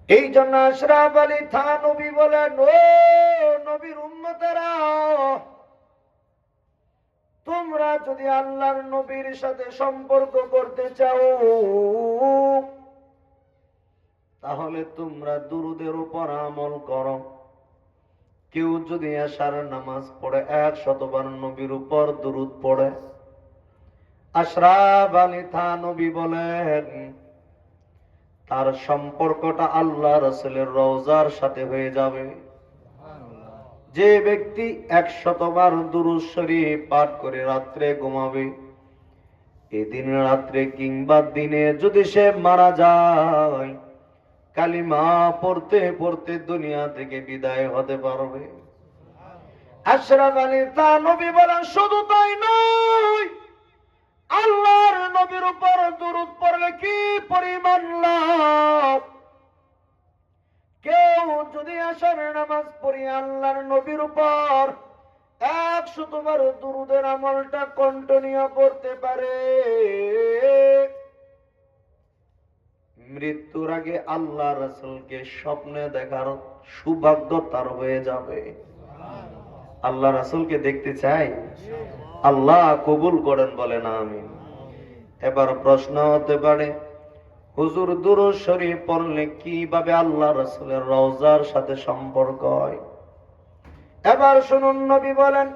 এই জন্য আশরাফ আলী থানভী বলেন, ও নবীর উম্মতেরা, তোমরা যদি আল্লাহর নবীর সাথে সম্পর্ক করতে চাও তাহলে তোমরা দুরুদের উপর আমল করো। কেউ যদি এশার নামাজ পড়ে 100 বার নবীর উপর দুরুদ পড়ে, আশরাফ আলী থানভী বলেন তার সম্পর্কটা আল্লাহ রাসূলের রওজার সাথে হয়ে যাবে। যে ব্যক্তি 100 বার দুরূদ শরীফ পাঠ করে রাত্রে ঘুমাবে, এদিন রাত্রে কিংবা দিনে যদি সে মারা যায়, কালিমা পড়তে পড়তে দুনিয়া থেকে বিদায় হতে পারবে। আশরাফ আলী থানভী বলেন, শুধু তাই নয়, আল্লাহর নবীর উপর দুরূদ পড়লে কি পরিমাণ লাভ। কেউ যদি আশার নামাজ পড়ি আল্লাহর নবীর উপর 100 বার দুরূদের আমলটা কন্টিনিউ করতে পারে, মৃত্যুর আগে আল্লাহ রাসূলকে স্বপ্নে দেখার সৌভাগ্য তার হয়ে যাবে। আল্লাহ রাসূলকে দেখতে চাই? আল্লাহ কবুল করেন, বলেন আমিন। এবার প্রশ্ন হতে পারে, হুজুর দুরূদ শরীফ পড়লে কিভাবে আল্লাহ রাসূলের রওজার সাথে সম্পর্ক হয়? এবার শুনুন, নবী বলেন,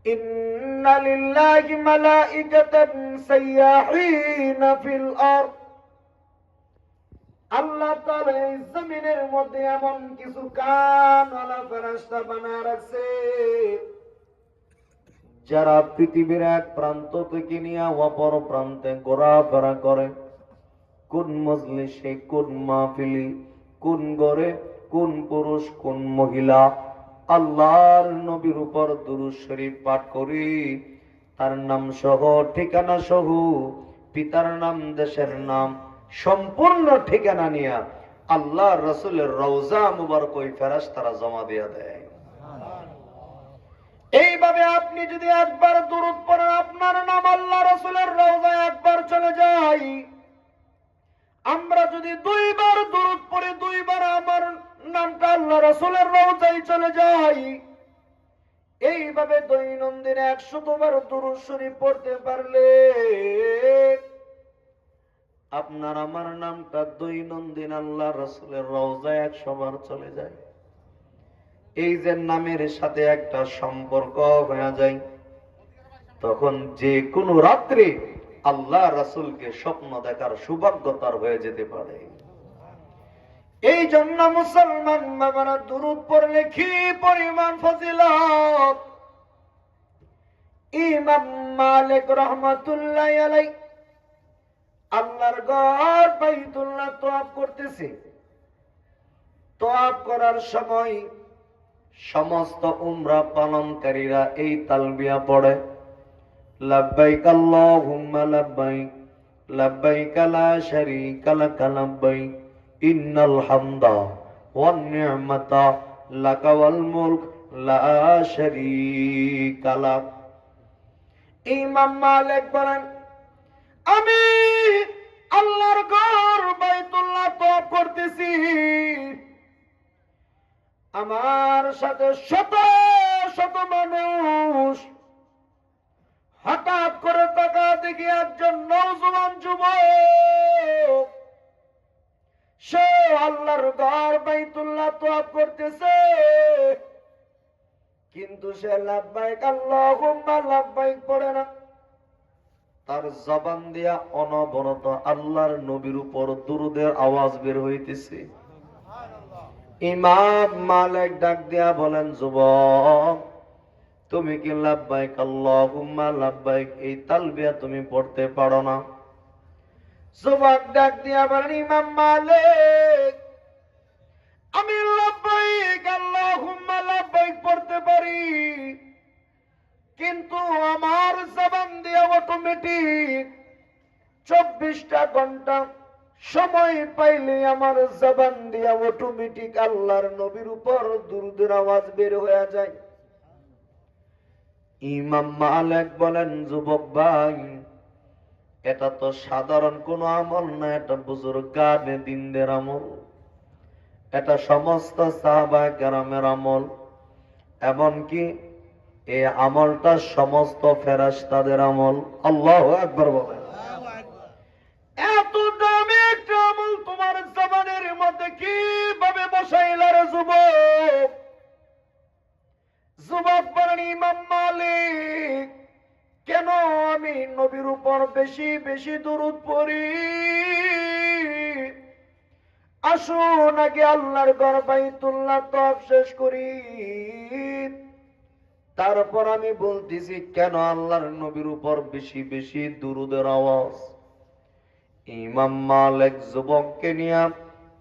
ইন্না লিল্লাহি মালাইকাতান সাইয়াহিনা ফিল আরদ। আল্লাহ তাআলা এই জমিনের মধ্যে এমন কিছু কানওয়ালা ফেরেশতা বানায় রাখছে যারা পৃথিবীর এক প্রান্ত থেকে নিয়ে অপর প্রান্তে ঘোরাফেরা করে। কোন মজলিসে, কোন মাহফিলি, কোন ঘরে, কোন পুরুষ, কোন মহিলা আল্লাহর নবীর উপর দুরূদ শরীফ পাঠ করি, তার নাম সহ, ঠিকানা সহ, পিতার নাম, দেশের নাম, সম্পূর্ণ ঠিকানা নিয়ে আল্লাহর রাসূলের রওজা মুবারক ওই ফেরেশতারা জমা দিয়ে দেয়। এইভাবে আপনি যদি একবার দুরূদ পড়েন, আপনার নাম আল্লাহ রাসূলের রওজায় একবার চলে যায়। আমরা যদি 2 বার দুরূদ পড়ি, 2 বার আমার নামটা আল্লাহ রাসূলের রওজায় চলে যায়। এইভাবে দৈনন্দিন 100 বার দুরূদ শরীফ পড়তে পারলে আপনার আমার নামটা দৈনন্দিন আল্লাহ রাসূলের রওজায় 100 বার চলে যায়। এই যে নামের সাথে একটা সম্পর্ক হয়ে যায়, তখন যে কোনো রাত্রে আল্লাহ রাসূলকে স্বপ্ন দেখার সৌভাগ্য তার হয়ে যেতে পারে। এই জন্য মুসলমান বাবারা, দুরূদ পড়লে কি পরিমাণ ফজিলত। ইমাম মালিক রাহমাতুল্লাহ আলাইহি আল্লাহর ঘর বাইতুল্লাহ তওয়াফ করতেছে। তওয়াফ করার সময় সমস্ত উমরা পালনকারীরা এই তালবিয়া পড়ে, লাব্বাইক আল্লাহুম্মা লাব্বাইক, লাব্বাইক লা শারীকা লাক লাব্বাইক, ইন্নাল হামদা ওয়ান নি'মাতা লাকা ওয়াল মুলক লা শারীকা লাক। ইমাম মালিক বলেন, আমি আল্লাহর ঘর বাইতুল্লাহ তওয়াফ করতেছি, আমার সাথে শত শত মানুষ। হঠাৎ করে তাকা দেখি একজন নওজোয়ান যুবক, সে আল্লাহর ঘর বাইতুল্লাহ তওয়াফ করতেছে, কিন্তু সে লাব্বাইক আল্লাহুম্মা লাব্বাইক পড়ে না। তার জবান দিয়া অনবরত আল্লাহর নবীর উপর দুরূদের আওয়াজ বের হইতেছে। ইমাম মালিক ডাক দিয়া বলেন, যুবক, তুমি কি লাব্বাইক আল্লাহুম্মা লাব্বাইক এই তালবিয়া তুমি পড়তে পারো না? যুবক ডাক দিয়া বলেন, ইমাম মালিক, আমি লাব্বাইক আল্লাহুম্মা লাব্বাইক পড়তে পারি, কিন্তু আমার জবান দিয়ে অটোমেটিক 24টা ঘন্টা সময় পাইলে আমার জবান দিয়ে অটোমেটিক আল্লাহর নবীর উপর দুরূদের আওয়াজ বের হয়ে যায়। ইমাম মালিক বলেন, যুবক ভাই, এটা তো সাধারণ কোন আমল না, এটা বুজুর্গানে দিনদের আমল। এটা সমস্ত সাহাবায়ে কেরামের আমল, এমনকি এই আমলটা সমস্ত ফেরেশতাদের আমল। আল্লাহু আকবার বলেন। এত দামি একটা আমল তোমার জবানের মধ্যে কিভাবে বসাইলা রে যুবক? যুবক বলেন, ইমাম মালিক, কেন আমি নবীর উপর বেশি বেশি দুরূদ পড়ি? আসুন আগে আল্লাহর ঘর বাইতুল্লাহ তওয়াফ শেষ করি, তারপর আমি বলতেছি কেন আল্লাহর নবীর উপর বেশি বেশি দুরূদের আওয়াজ। ইমাম মালিক যুবককে নিয়ে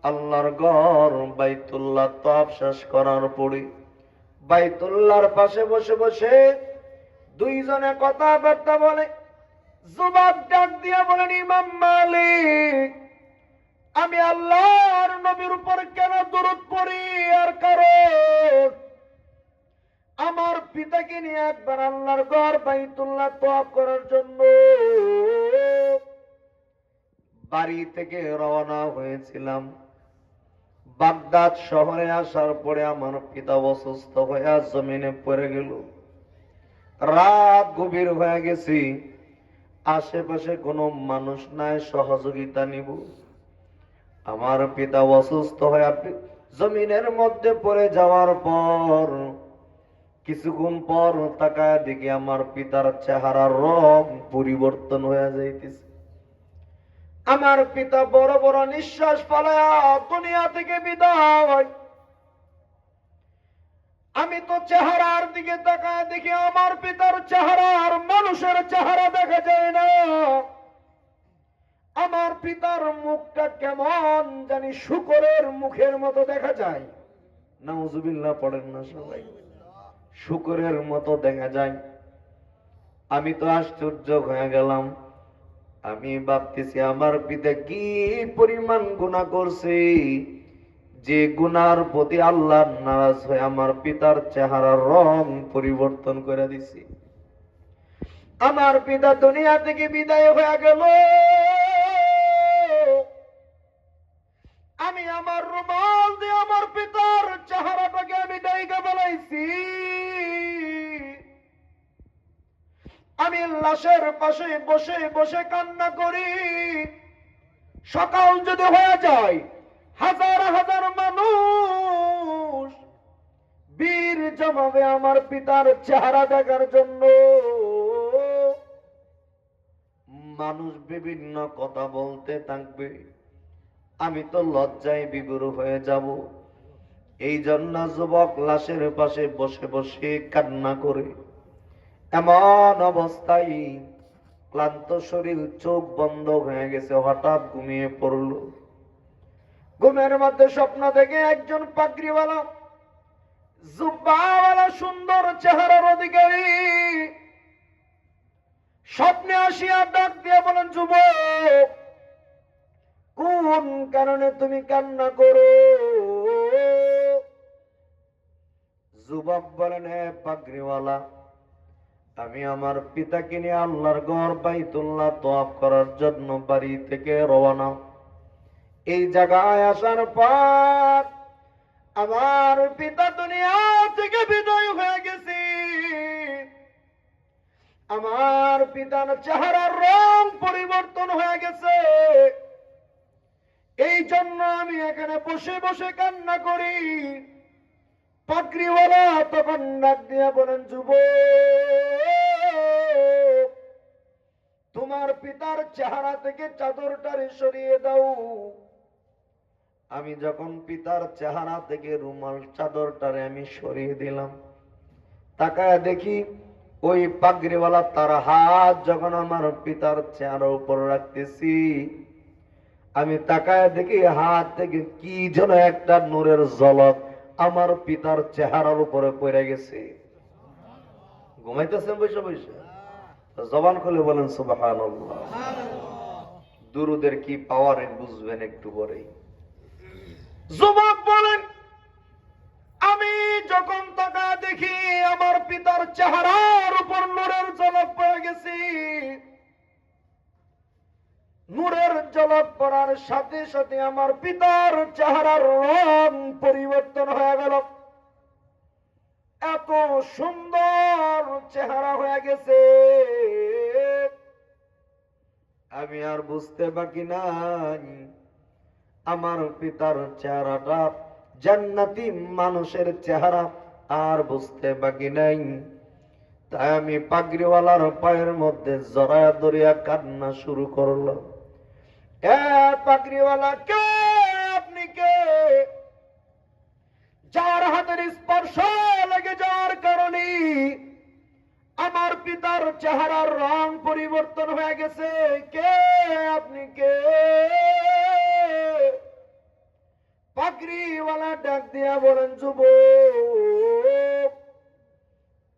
আল্লাহর ঘর বাইতুল্লাহ তওয়াফ শেষ করার পরে বাইতুল্লাহর পাশে বসে বসে দুইজনে কথাবার্তা বলে। যুবক ডাক দিয়া বলেন, ইমাম মালিক, আমি আল্লাহর নবীর উপর কেন দুরূদ পড়ি? আর কারণ আমার পিতাকে নিয়ে একবার আল্লাহর ঘর বাইতুল্লাহ তওয়াফ করার জন্য বাড়ি থেকে রওনা হয়েছিলাম। বাগদাদ শহরে আসার পরে আমার পিতা অসুস্থ হয়ে জমিনে পড়ে গেল। রাত গভীর হয়ে গেছি, আশেপাশে কোনো মানুষ নাই সহযোগিতা নিব। আমার পিতা অসুস্থ হয়ে জমিনের মধ্যে পড়ে যাওয়ার পর কিছুক্ষণ পর তাকায় দেখি আমার পিতার চেহারার রং পরিবর্তন হয়ে যাইতেছে। আমার পিতা বড় বড় নিঃশ্বাস ফেলায়া দুনিয়া থেকে বিদায়। আমি তো চেহারার দিকে তাকায় দেখি আমার পিতার চেহারা আর মানুষের চেহারা দেখা যায় না। আমার পিতার মুখটা কেমন জানি শূকরের মুখের মতো দেখা যায়। নাউজুবিল্লাহ পড়েন না সবাই? শূকরের মতো দেখা যায়। আমি তো আশ্চর্য হয়ে গেলাম। আমি ভাবতেছি আমার পিতা কি পরিমাণ গুনাহ করছে, যে গুনার প্রতি আল্লাহ নারাজ হয়ে আমার পিতার চেহারার রং পরিবর্তন করে দিছি। আমার পিতা দুনিয়া থেকে বিদায় হয়ে গেল। আমি আমার রুমাল দিয়ে আমার পিতার চেহারাটাকে আমি ডাইকা বলাইছি। আমি লাশের পাশে বসে বসে কান্না করি। সকাল যদি হয়ে যায়, হাজার হাজার মানুষ বীর জমাবে আমার পিতার চেহারা দেখার জন্য। মানুষ বিভিন্ন কথা বলতে থাকবে, আমি তো লজ্জায় বিভোর হয়ে যাব। এই জন্য যুবক লাশের পাশে বসে বসে কান্না করে। এমন অবস্থায় ক্লান্ত শরীর, চোখ বন্ধ হয়ে গেছে, হঠাৎ ঘুমিয়ে পড়ল। ঘুমের মধ্যে স্বপ্ন দেখে একজন পাগড়িওয়ালা, জুব্বাওয়ালা, সুন্দর চেহারার অধিকারী স্বপ্নে আসিয়া ডাক দিয়ে বলেন, যুবক, কোন কারণে তুমি কান্না করো? যুবক বলেন, হে পাগড়িওয়ালা, আমি আমার পিতাকে নিয়ে আল্লাহর ঘর বাইতুল্লাহ তওয়াফ করার জন্য বাড়ি থেকে রওনা। এই জায়গায় আসার পর আমার পিতা দুনিয়া থেকে বিদায় হয়ে গেছে। আমার পিতার চেহারার রং পরিবর্তন হয়ে গেছে। এই জন্য আমি এখানে বসে বসে কান্না করি। পাগড়িওয়ালা তখন ডাক দিয়ে বলেন, যুবক, তোমার পিতার চেহারা থেকে চাদরটারে সরিয়ে দাও। আমি যখন পিতার চেহারা থেকে রুমাল চাদরটারে আমি সরিয়ে দিলাম, তাকায় দেখি ওই পাগড়িওয়ালা তার হাত যখন আমার পিতার চেহারার উপর রাখতেছি, আমি তাকায় দেখি হাত থেকে কি যেন একটা নূরের ঝলক আমার পিতার চেহারার উপরে পড়ে গেছে। ঘুমাইতেছেন বসে বসে? জবান খুলে বলেন সুবহানাল্লাহ। দুরুদের কি পাওয়ার বুঝবেন একটু পরেই। যুবক বলেন, আমি যখন তাকায় দেখি আমার পিতার চেহারার উপর নূরের ঝলক পড়ে গেছে। নূরের ঝলক পড়ার সাথে সাথে আমার পিতার চেহারার রং পরিবর্তন হয়ে গেল। এত সুন্দর চেহারা হয়ে গেছে, আমি আর বুঝতে বাকি নাই আমার পিতার চেহারাটা জান্নাতি মানুষের চেহারা, আর বুঝতে বাকি নাই। তাই আমি পাগড়িওয়ালার পায়ের মধ্যে জড়ায়া ধরিয়া কান্না শুরু করলাম। এ পাগড়িওয়ালা, কে আপনি? কে যার হাতের স্পর্শ লেগে যাওয়ার কারণে আমার পিতার চেহারার রং পরিবর্তন হয়ে গেছে? কে আপনি? কে? পাগড়িওয়ালা ডাক দিয়া বলেন, যুবক,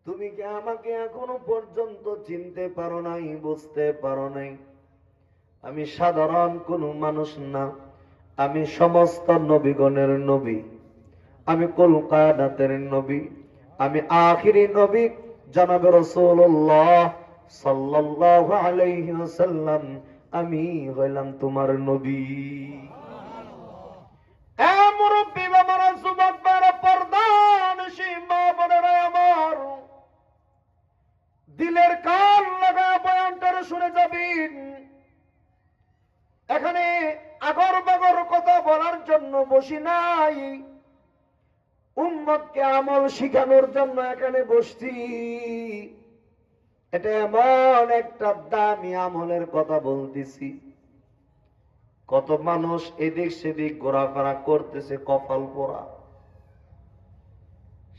তুমি কি আমাকে এখনো পর্যন্ত চিনতে পারো নাই, বুঝতে পারো নাই? আমি সাধারণ কোন মানুষ না, আমি সমস্ত নবীগণের নবী, আমি কুল কায়নাতের নবী, আমি আখিরি নবী জনাবে রাসূলুল্লাহ সাল্লাল্লাহু আলাইহি ওয়াসাল্লাম, আমি হইলাম তোমার নবী। এ মুরব্বি বাবারা, যুবক বাবারা, পর্দানশী মা বোনেরা আমার, দিলের কান লাগায় বয়ানটারে শুনে যাবেন। এখানে আগর বাগর কথা বলার জন্য বসি নাই, উম্মতকে আমল শিখানোর জন্য এখানে বসছি। এটা এমন একটা দামি আমলের কথা বলতেছি। কত মানুষ এদিক সেদিক ঘোরাফেরা করতেছে, কপাল পোড়া।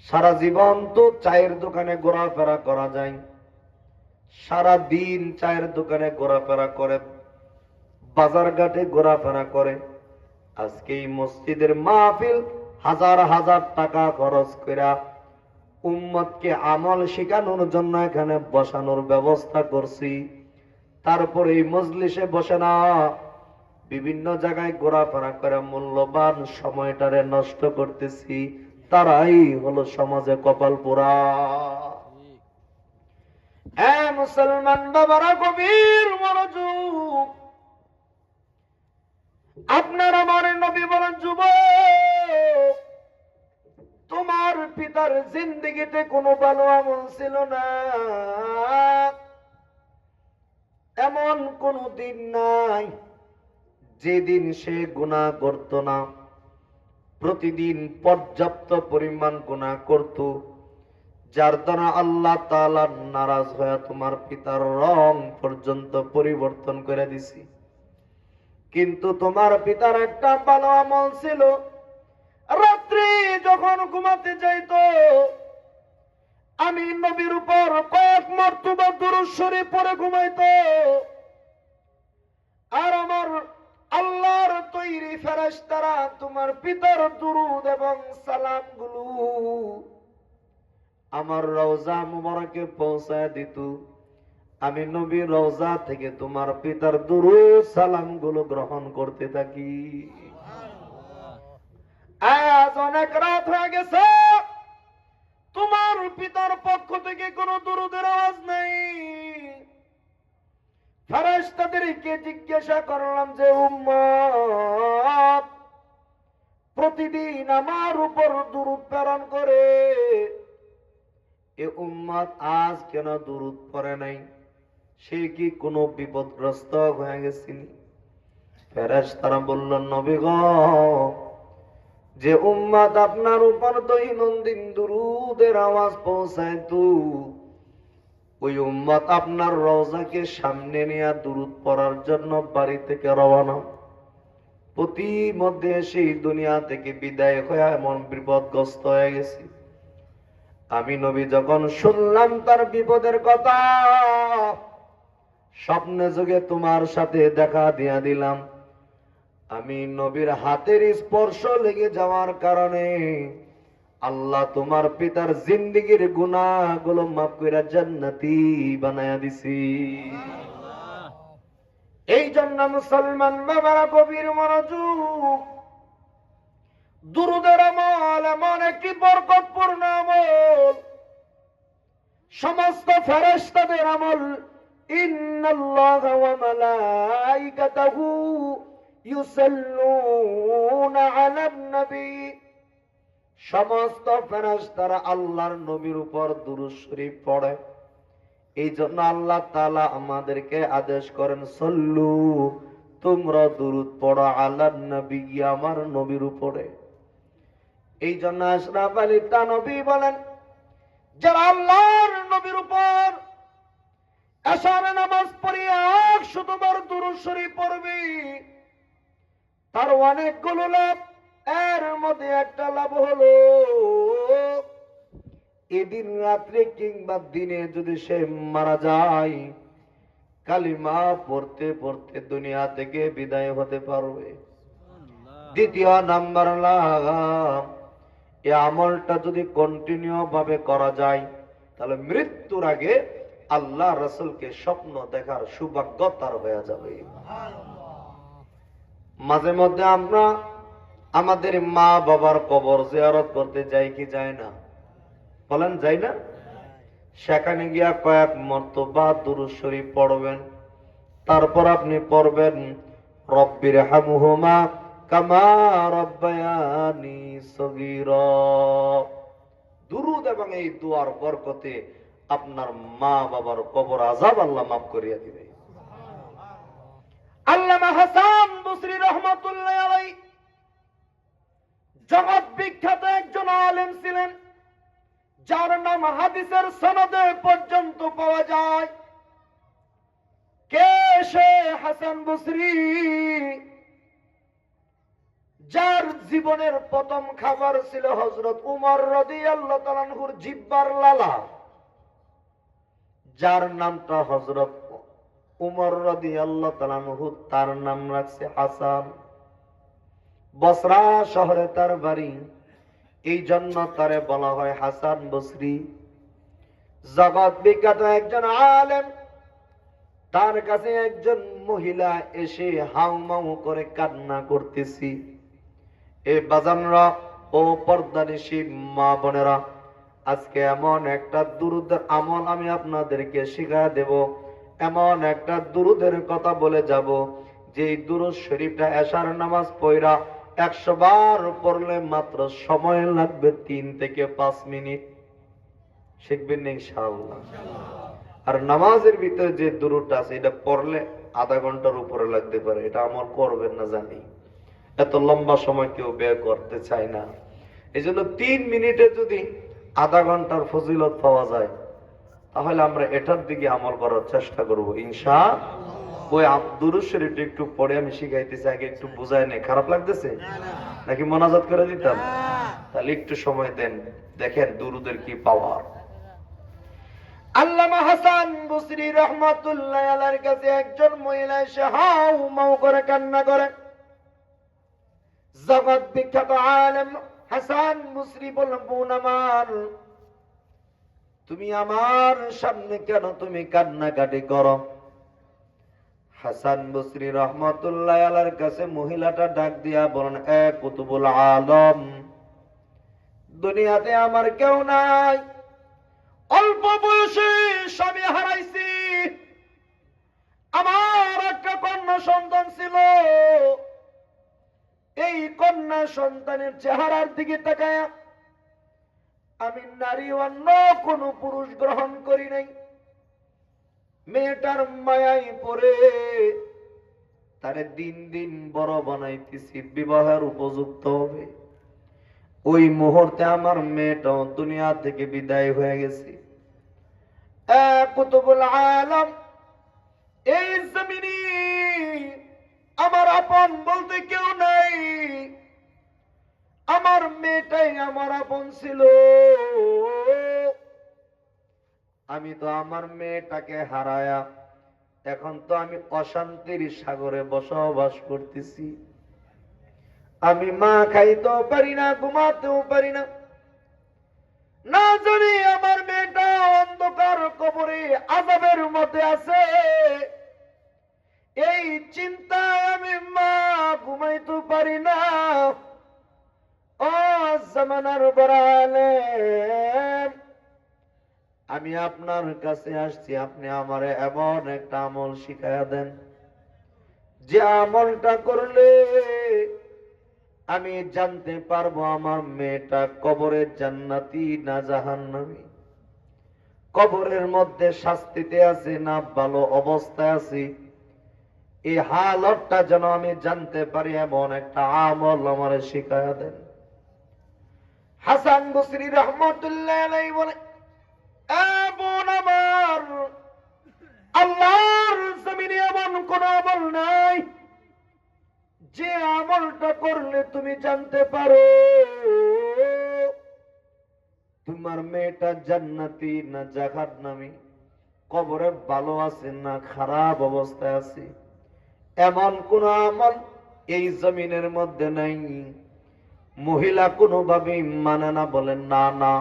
সারা জীবন তো চায়ের দোকানে ঘোরাফেরা করা যায়, সারা দিন চায়ের দোকানে ঘোরাফেরা করে, বাজার ঘাটে ঘোরাফেরা করে। আজকে এই মসজিদের মাহফিল হাজার হাজার টাকা খরচ কইরা উম্মতকে আমল শেখানোর জন্য এখানে বসানোর ব্যবস্থা করছি। তারপর এই মজলিসে বসে না, বিভিন্ন জায়গায় ঘোরাফেরা করে মূল্যবান সময়টারে নষ্ট করতেছি। তারাই হলো সমাজে কপাল পোড়া। হ্যাঁ মুসলমান বাবারা, গভীর মনোযোগ। আপনার আমার নবী বলেন, যুবক, তোমার পিতার জিন্দেগিতে কোনো ভালো আমল ছিল না, এমন কোন দিন নাই যেদিন সে গুনাহ করত না। প্রতিদিন পর্যাপ্ত পরিমাণ গুনাহ করত, যার দ্বারা আল্লাহ তাআলা নারাজ হয়ে তোমার পিতার রং পর্যন্ত পরিবর্তন করে দিছি। কিন্তু তোমার পিতার একটা ভালো আমল ছিল, রাত্রি যখন ঘুমাতে যাইত, আমি নবীর উপর কয়েক মর্তবা দুরূদ শরীফ পড়ে ঘুমাইত। আর আমার আল্লাহর তৈরি ফেরেশতারা তোমার পিতার দুরূদ এবং সালামগুলো আমার রওজা মুবারকে পৌঁছায় দিত। আমি নবীর রওজা থেকে তোমার পিতার দুরূদ সালামগুলো গ্রহণ করতে থাকি। আজ অনেক রাত হয়ে গেছে, তোমার পিতার পক্ষ থেকে কোনো দুরূদের আওয়াজ নেই। ফেরেশতাদেরকে জিজ্ঞাসা করলাম যে, উম্মত প্রতিদিন আমার উপর দুরূদ প্রেরণ করে, এ উম্মত আজ কেন দুরূদ পড়ে নাই? সে কি কোনো বিপদগ্রস্ত হয়ে গেছিল? ফেরেশতারা বলল, নবী গো, যে উম্মত আপনার উপর দৈনন্দিন দুরূদের আওয়াজ পৌঁছাইতো, ওই উম্মত আপনার রওজাকে সামনে নিয়ে দুরূদ পড়ার জন্য বাড়ি থেকে রওনা। প্রতিমধ্যে সেই দুনিয়া থেকে বিদায় হয়ে এমন বিপদগ্রস্ত হয়ে গেছে। আমি নবী যখন শুনলাম তার বিপদের কথা, স্বপ্নে যোগে তোমার সাথে দেখা দিয়া দিলাম। আমি নবীর হাতের স্পর্শ লেগে যাওয়ার কারণে আল্লাহ তোমার পিতার জিন্দেগির গুনাহগুলো মাফ কইরা জান্নাতি বানায়া দিছি। এই জন্য মুসলমান বাবারা, গভীর মনোযোগ। দুরূদের আমল এমন একটি বরকতপূর্ণ আমল, সমস্ত ফেরেশতাদের আমল ইন্নাল্লাহা ওয়া মালাইকাতাহু ইউসাল্লুনা আলান নবী, সমস্ত ফেরেশতারা আল্লাহর নবীর উপর দুরূদ শরীফ পড়ে। এই জন্য আল্লাহ তাআলা আমাদেরকে আদেশ করেন, সল্লু, তোমরা দুরূদ পড়ো আলান নবী, আমার নবীর উপরে। এই জন্য আশরাফ আলী থানভী বলেন, যারা আল্লাহর নবীর উপর এশারে নামাজ পড়িয়া 100 বার দুরূদ শরীফ পড়বে, তার অনেকগুলো লাভ। এর মধ্যে একটা লাভ হলো, এদিন রাত্রে কিংবা দিনে যদি সে মারা যায়, কালিমা পড়তে পড়তে দুনিয়া থেকে বিদায় হতে পারবে। দ্বিতীয় নাম্বার লাভ, এই আমলটা যদি কন্টিনিউ ভাবে করা যায়, তাহলে মৃত্যুর আগে আল্লাহ রাসূলকে স্বপ্ন দেখার সৌভাগ্য তার হয়ে যাবে। মাঝে মধ্যে আমরা আমাদের মা বাবার কবর জিয়ারত করতে যাই কি যাই না? বলেন, যাই না? সেখানে গিয়া কয়েক মর্তবা দুরূদ শরীফ পড়বেন। তারপর আপনি পড়বেন, রব্বির হামহুমা কামা রব্বায়ানি সগীরা। দুরূদ এবং এই দুয়ার বরকতে আপনার মা বাবার কবর আযাব আল্লাহ মাফ করিয়া দিবে। আল্লামা হাসান বসরি রহমাতুল্লাহ আলাইহি জগৎ বিখ্যাত একজন আলেম ছিলেন, যার নাম হাদিসের সনদে পর্যন্ত পাওয়া যায়। কে সে হাসান বসরি? যার জীবনের প্রথম খাবার ছিল হযরত উমর রাদিয়াল্লাহু তাআলা আনহুর জিহ্বার লালা, যার নামটা হযরত উমর রাদিয়াল্লাহু তাআলা আনহু, তার নাম রাখছে হাসান। বসরা শহরে তার বাড়ি, এই জন্য তারে বলা হয় হাসান বসরি। জগৎ বিখ্যাত একজন আলেম, তার কাছে একজন মহিলা এসে হাউমাউ করে কান্না করতেছি। এ বাজানরা ও পর্দানিশী মা বোনেরা, আজকে এমন একটা দুরূদের আমল আমি আপনাদেরকে শিখায় দেব, এমন একটা দুরূদের কথা বলে যাব, যে দুরূদ শরীফটা এশার নামাজ পড়া 100 বার পড়লে মাত্র সময় লাগবে 3 থেকে 5 মিনিট। শিখবেন ইনশাআল্লাহ। আর নামাজের ভিতরে যে দুরূদটা আছে, এটা পড়লে আধা ঘন্টার উপরে লাগতে পারে। এটা আমল করবেন না জানি, এত লম্বা সময় কেউ ব্যয় করতে চায় না। এই জন্য 3 মিনিটে যদি আধা ঘন্টার ফজিলত পাওয়া যায়, তাহলে আমরা এটার দিকে আমল করার চেষ্টা করব ইনশাআল্লাহ। ওই দুরূদ শরীফটা একটু পড়ে আমি শিখাইতেছি, আগে একটু বুঝায় নেই। খারাপ লাগতেছে নাকি মোনাজাত করে দিতাম? তাহলে একটু সময় দেন, দেখেন দুরূদের কি পাওয়ার। আল্লামা হাসান বসরি রহমাতুল্লাহ আলাইহির কাছে একজন মহিলা এসে হাউমাউ করে কান্না করে। জগৎ বিখ্যাত আলেম হাসান বসরি বললেন, বোন আমার, তুমি আমার সামনে কেন তুমি কান্নাকাটি করো? হাসান বসরি রহমাতুল্লাহ আলাইহির কাছে মহিলাটা ডাক দিয়া বলেন, এ কুতুবুল আলম, দুনিয়াতে আমার কেউ নাই। অল্প বয়সে স্বামী হারাইছি, আমার একটা কন্যা সন্তান ছিল। এই কন্যা সন্তানের চেহারার দিকে তাকায়া আমি নারী অন্য কোন পুরুষ গ্রহণ করি নাই। মেয়েটার মায়ায় পড়ে তারে দিন দিন বড় বানাইতেছি, বিবাহের উপযুক্ত হবে। ওই মুহূর্তে আমার মেয়েটাও দুনিয়া থেকে বিদায় হয়ে গেছে। কুতুবুল আলম, এই জমিনে আমার আপন বলতে কেউ নাই। আমার মেয়েটাই আমার আপন ছিল। আমি তো আমার মেয়েটাকে হারায়া এখন তো আমি অশান্তির সাগরে বসবাস করতেছি। আমি মা খাইতেও পারি না, ঘুমাতেও পারি না। না জানি আমার মেয়েটা অন্ধকার কবরে আযাবের মধ্যে আছে। এই চিন্তায় আমি মা ঘুমাইতে পারি না। ও জামানার বড় আলেম, আমি আপনার কাছে আসছি, আপনি আমারে এমন একটা আমল শিখায়া দেন যে আমলটা করলে আমি জানতে পারবো আমার মেয়েটা কবরে জান্নাতি না জাহান্নামী, কবরের মধ্যে শাস্তিতে আছে না ভালো অবস্থায় আছে। এই হালতটা যেন আমি জানতে পারি এমন একটা আমল আমারে শিখায়া দেন। হাসান বসরি রহমতুল্লাহ আলাইহি বলে, এ বোন আমার, আল্লাহর জমিনে এমন কোন আমল নাই যে আমলটা করলে তুমি জানতে পারো তোমার মেয়েটা জান্নাতি না জাহান্নামী, কবরে ভালো আছে না খারাপ অবস্থায় আছে। এমন কোন আমল এই জমিনের মধ্যে নাই। মহিলা কোনোভাবেই মানে না, বলেন না না,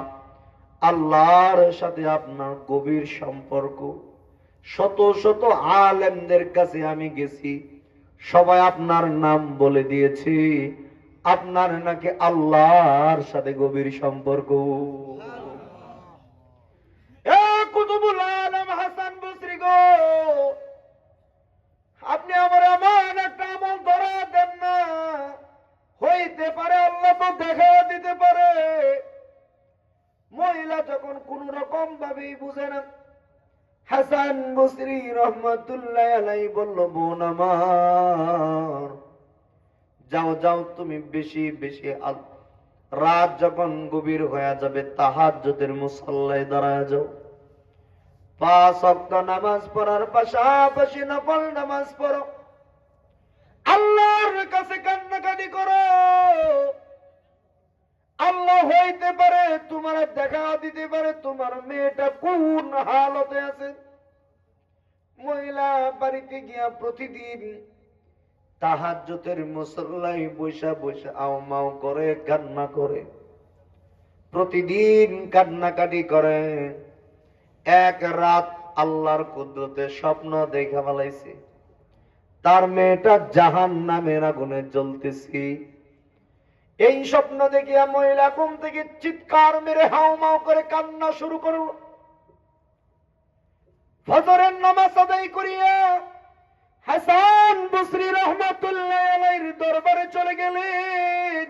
আল্লাহর সাথে আপনার গভীর সম্পর্ক। শত শত আলেমদের কাছে আমি গেছি, সবাই আপনার নাম বলে দিয়েছি, আপনার নাকি আল্লাহর সাথে গভীর সম্পর্ক। এ কুতুবুল আলম হাসান বসরি গো, আপনি আমার এমন একটা আমল ধরা দেন না, হইতে পারে আল্লাহ তো দেখা দিতে পারে। মহিলা যখন কোন রকম ভাবেই বুঝে না, হাসান বসরি রহমতুল্লাহ আলাইহি বলল, বোন আমার, যাও যাও, তুমি বেশি বেশি রাত যখন গভীর হয়ে যাবে তাহাজ্জুদের মুসল্লায় দাঁড়ায় যাও, 5 ওয়াক্ত নামাজ পড়ার পাশাপাশি নফল নামাজ পড়ো, আল্লাহর কাছে কান্নাকাটি করো। আল্লাহ হইতে পারে তোমার দেখা দিতে পারে তোমার মেয়েটা কোন হালতে আছে। মহিলা বাড়িতে গিয়া প্রতিদিন তাহাজ্জুদের মুসল্লায় বৈশা বৈশা আও মাও করে কান্না করে, প্রতিদিন কান্নাকাটি করে। এক রাত আল্লাহর কুদরতে স্বপ্ন দেখা ফেলাইছে, তার মেয়েটা জাহান্নামের আগুনে জ্বলতেছে। এই স্বপ্ন দেখিয়া মহিলা ঘুম থেকে চিৎকার মেরে হাউমাউ করে কান্না শুরু করল। ফজরের নামাজ আদায় করিয়া হাসান বসরি রহমতুল্লাহ আলাইহির দরবারে চলে গেলেন।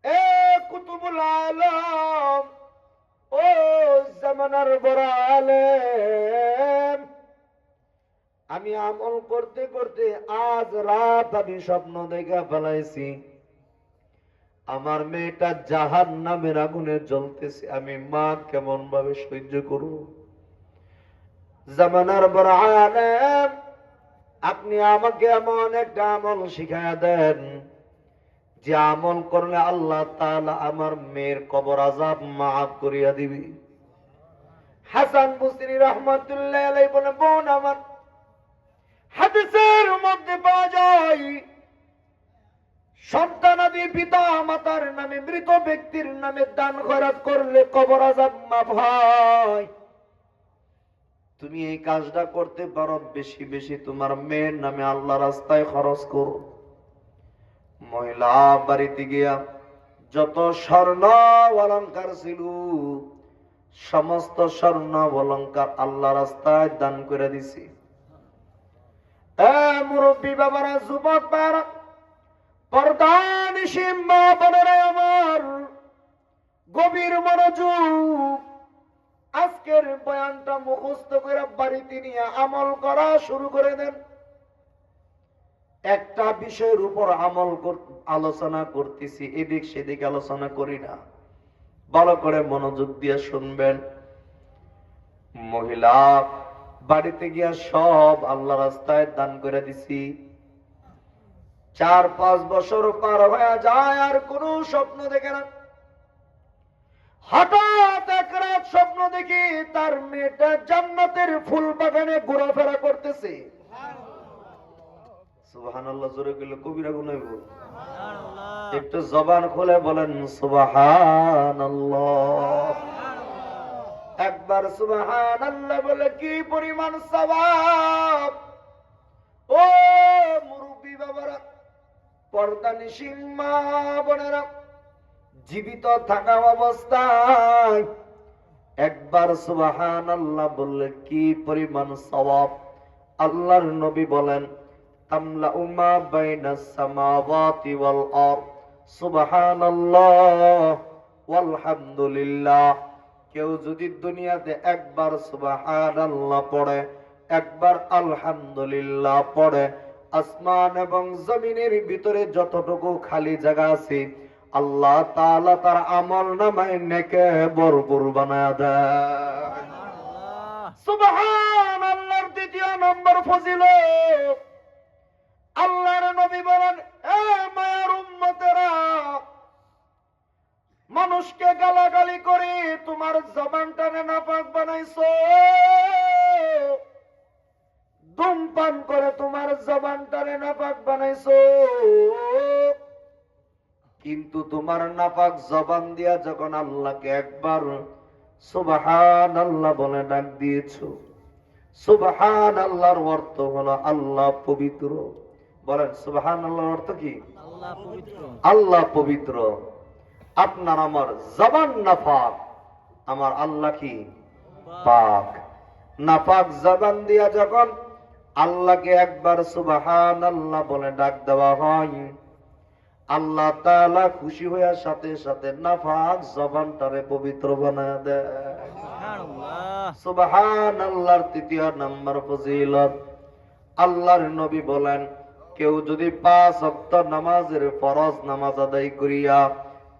এ কুতুবুল আলম, ও জামানার বড় আলেম, আমি আমল করতে করতে আজ রাত আমি স্বপ্ন দেখা ফেলাইছি, আমার মেয়েটা জাহান্নামের আগুনে জ্বলতেছে, আমি মা কেমন ভাবে সহ্য করব? জামানার বড় আলেম, আপনি আমাকে এমন একটা আমল শিখায়া দেন যে আমল করলে আল্লাহ তাআলা আমার মেয়ের কবর আযাব মাফ করিয়া দিবি। হাসান বসরি রহমতুল্লাহ আলাইহি বলে, বোন আমার, হাদিসের মধ্যে পাওয়া যায় সন্তানাদি পিতা মাতার নামে, মৃত ব্যক্তির নামে দান খয়রাত করলে কবর আযাব মাফ হয়। তুমি এই কাজটা করতে পারো, বেশি বেশি তোমার মেয়ের নামে আল্লাহ রাস্তায় খরচ করো। মহিলা বাড়িতে গিয়া যত স্বর্ণ অলংকার ছিল সমস্ত স্বর্ণ অলংকার আল্লাহ রাস্তায় দান করে দিছি। মুরব্বী বাবারা, যুবক বাবারা, পর্দানিশী মা বোনেরা আমার, গভীর মনোযোগ, আজকের বয়ানটা মুখস্থ করে বাড়িতে নিয়ে আমল করা শুরু করে দেন। একটা বিষয়ের উপর আমল আলোচনা করতেছি, এদিক সেদিক আলোচনা করি না, ভালো করে মনোযোগ দিয়ে শুনবেন। মহিলা বাড়িতে গিয়া সব আল্লাহ রাস্তায় দান করে দিছি। 4-5 বছর পার হয়ে যায় আর কোন স্বপ্ন দেখে না। হঠাৎ এক রাত স্বপ্ন দেখি তার মেয়েটা জান্নাতের ফুল বাগানে ঘোরাফেরা করতেছে। সুবহানাল্লাহ, জোরে গেলে কবিরা গুনাহ হইব। একটু জবান খুলে বলেন সুবহানাল্লাহ। একবার সুবহানাল্লাহ বলে কি পরিমাণ সওয়াব! ও মুরব্বী বাবারা, পর্দানিশী মা বোনেরা, জীবিত থাকা অবস্থায় একবার সুবহানাল্লাহ বললে কি পরিমাণ সওয়াব। আল্লাহর নবী বলেন, তামলাউ মা বাইনাস সামাওয়াতি ওয়াল আরদ সুবহানাল্লাহ ওয়ালহামদুলিল্লাহ। কেউ যদি দুনিয়াতে একবার সুবহানাল্লাহ পড়ে, একবার আলহামদুলিল্লাহ পড়ে, আসমান এবং জমিনের ভিতরে যতটুকু খালি জায়গা আছে আল্লাহ তাআলা তার আমল নামায় নেকে ভরপুর বানায় দেয়। সুবহানাল্লাহর দ্বিতীয় নম্বর ফজিলত, আল্লাহর নবী বলেন, এ মায়ের উম্মতেরা, মানুষকে গালাগালি করে তোমার জবানটাকে নাপাক বানাইছো, ধূমপান করে তোমার জবানটাকে নাপাক বানাইছো, কিন্তু তোমার নাপাক জবান দিয়া যখন আল্লাহকে একবার সুবহানাল্লাহ বলে ডাক দিয়েছো, সুবহানাল্লাহর অর্থ হলো আল্লাহ পবিত্র। বলেন সুবহানাল্লাহর অর্থ কি? আল্লাহ পবিত্র। আল্লাহ পবিত্র। আপনার আমার জবান নাপাক, আমার আল্লাহ কি পাক। নাপাক জবান দিয়া যখন আল্লাহকে একবার সুবহানাল্লাহ বলে ডাক দেওয়া হয়, আল্লাহ তাআলা খুশি হওয়ার সাথে সাথে নাপাক জবানটারে পবিত্র বানায় দেয়। সুবহানাল্লাহ। সুবহানাল্লাহর তৃতীয় নম্বর ফজিলত, আল্লাহর নবী বলেন, কেউ যদি 5 ওয়াক্ত নামাজের ফরজ নামাজ আদায় করিয়া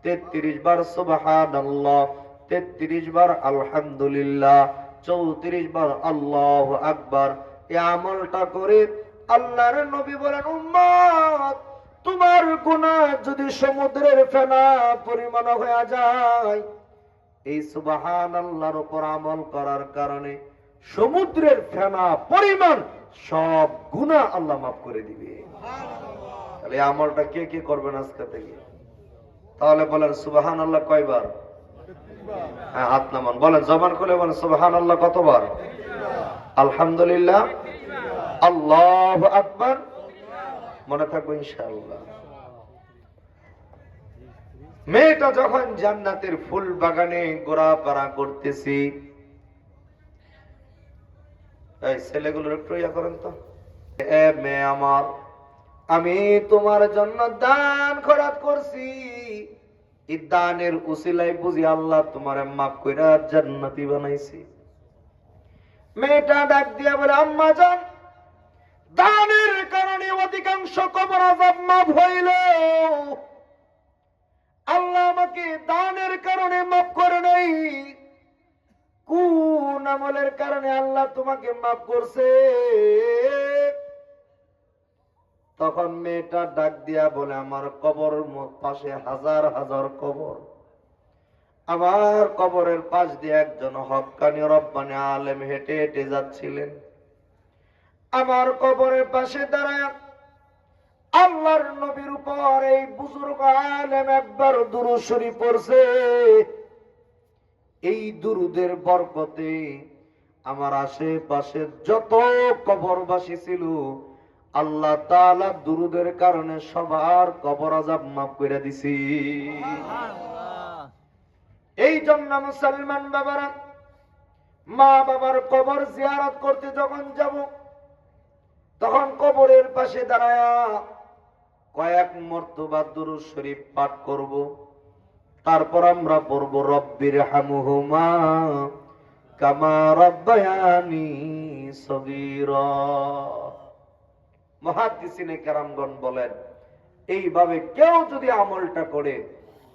33 বার সুবহানাল্লাহ, 33 বার আলহামদুলিল্লাহ, 34 বার আল্লাহু আকবার এই আমলটা করে, আল্লাহর নবী বলেন, উম্মত তোমার গুনাহ যদি সমুদ্রের ফেনা পরিমাণ হয়ে যায়, এই সুবহানাল্লাহর উপর আমল করার কারণে সমুদ্রের ফেনা পরিমাণ সব গুনাহ আল্লাহ মাফ করে দিবে। তাহলে এই আমলটা কে কে করবেন আজকে থেকে? তাহলে বলেন সুবহানাল্লাহ কয়বার? হ্যাঁ, হাত নামান, বলেন, জবান খুলে বলেন সুবহানাল্লাহ কতবার? আলহামদুলিল্লাহ, আল্লাহু আকবার। মনে থাকবে ইনশাআল্লাহ। মেয়েটা যখন জান্নাতের ফুল বাগানে ঘোরাফেরা করতেছি, এই ছেলেগুলোর একটু ইয়া করেন তো, এ মেয়ে আমার, আমি তোমার জন্য দান খয়রাত করছি, এই দানের উসিলায় বুঝি আল্লাহ তোমারে মাফ কইরা জান্নাতি বানাইছি। মেয়েটা ডাক দিয়া বলে, আম্মা জান, দানের কারণে অধিকাংশ কবর আযাব মাফ হইল, আল্লাহ আমাকে দানের কারণে মাফ করে নাই, কোন আমলের কারণে আল্লাহ তোমাকে মাফ করছে? তখন মেয়েটা ডাক দিয়া বলে, আমার কবর পাশে হাজার হাজার কবর, আমার কবরের পাশ দিয়ে একজন হক্কানি রব্বানি আলেম হেঁটে হেঁটে যাচ্ছিলেন, আমার কবরের পাশে দাঁড়ায় আল্লাহর নবীর উপর এই বুজুর্গ আলেম একবার দুরূদ শরীফ পড়ছে, এই দুরুদের বরকতে আমার আশেপাশে যত কবরবাসী ছিল আল্লাহ তাআলা দুরুদের কারণে সবার কবর আযাব মাফ করে দিছি। এই জন্য মুসলমান বাবারা, মা বাবার কবর জিয়ারত করতে যখন যাব, তখন কবরের পাশে দাঁড়ায়া কয়েক মর্তবা দুরূদ শরীফ পাঠ করব, তারপর আমরা পড়ব, রব্বির হামহুমা কামা রাব্বায়ানি সগীরা। মুহাদ্দিসিনে কেরামগণ বলেন, এইভাবে কেউ যদি আমলটা করে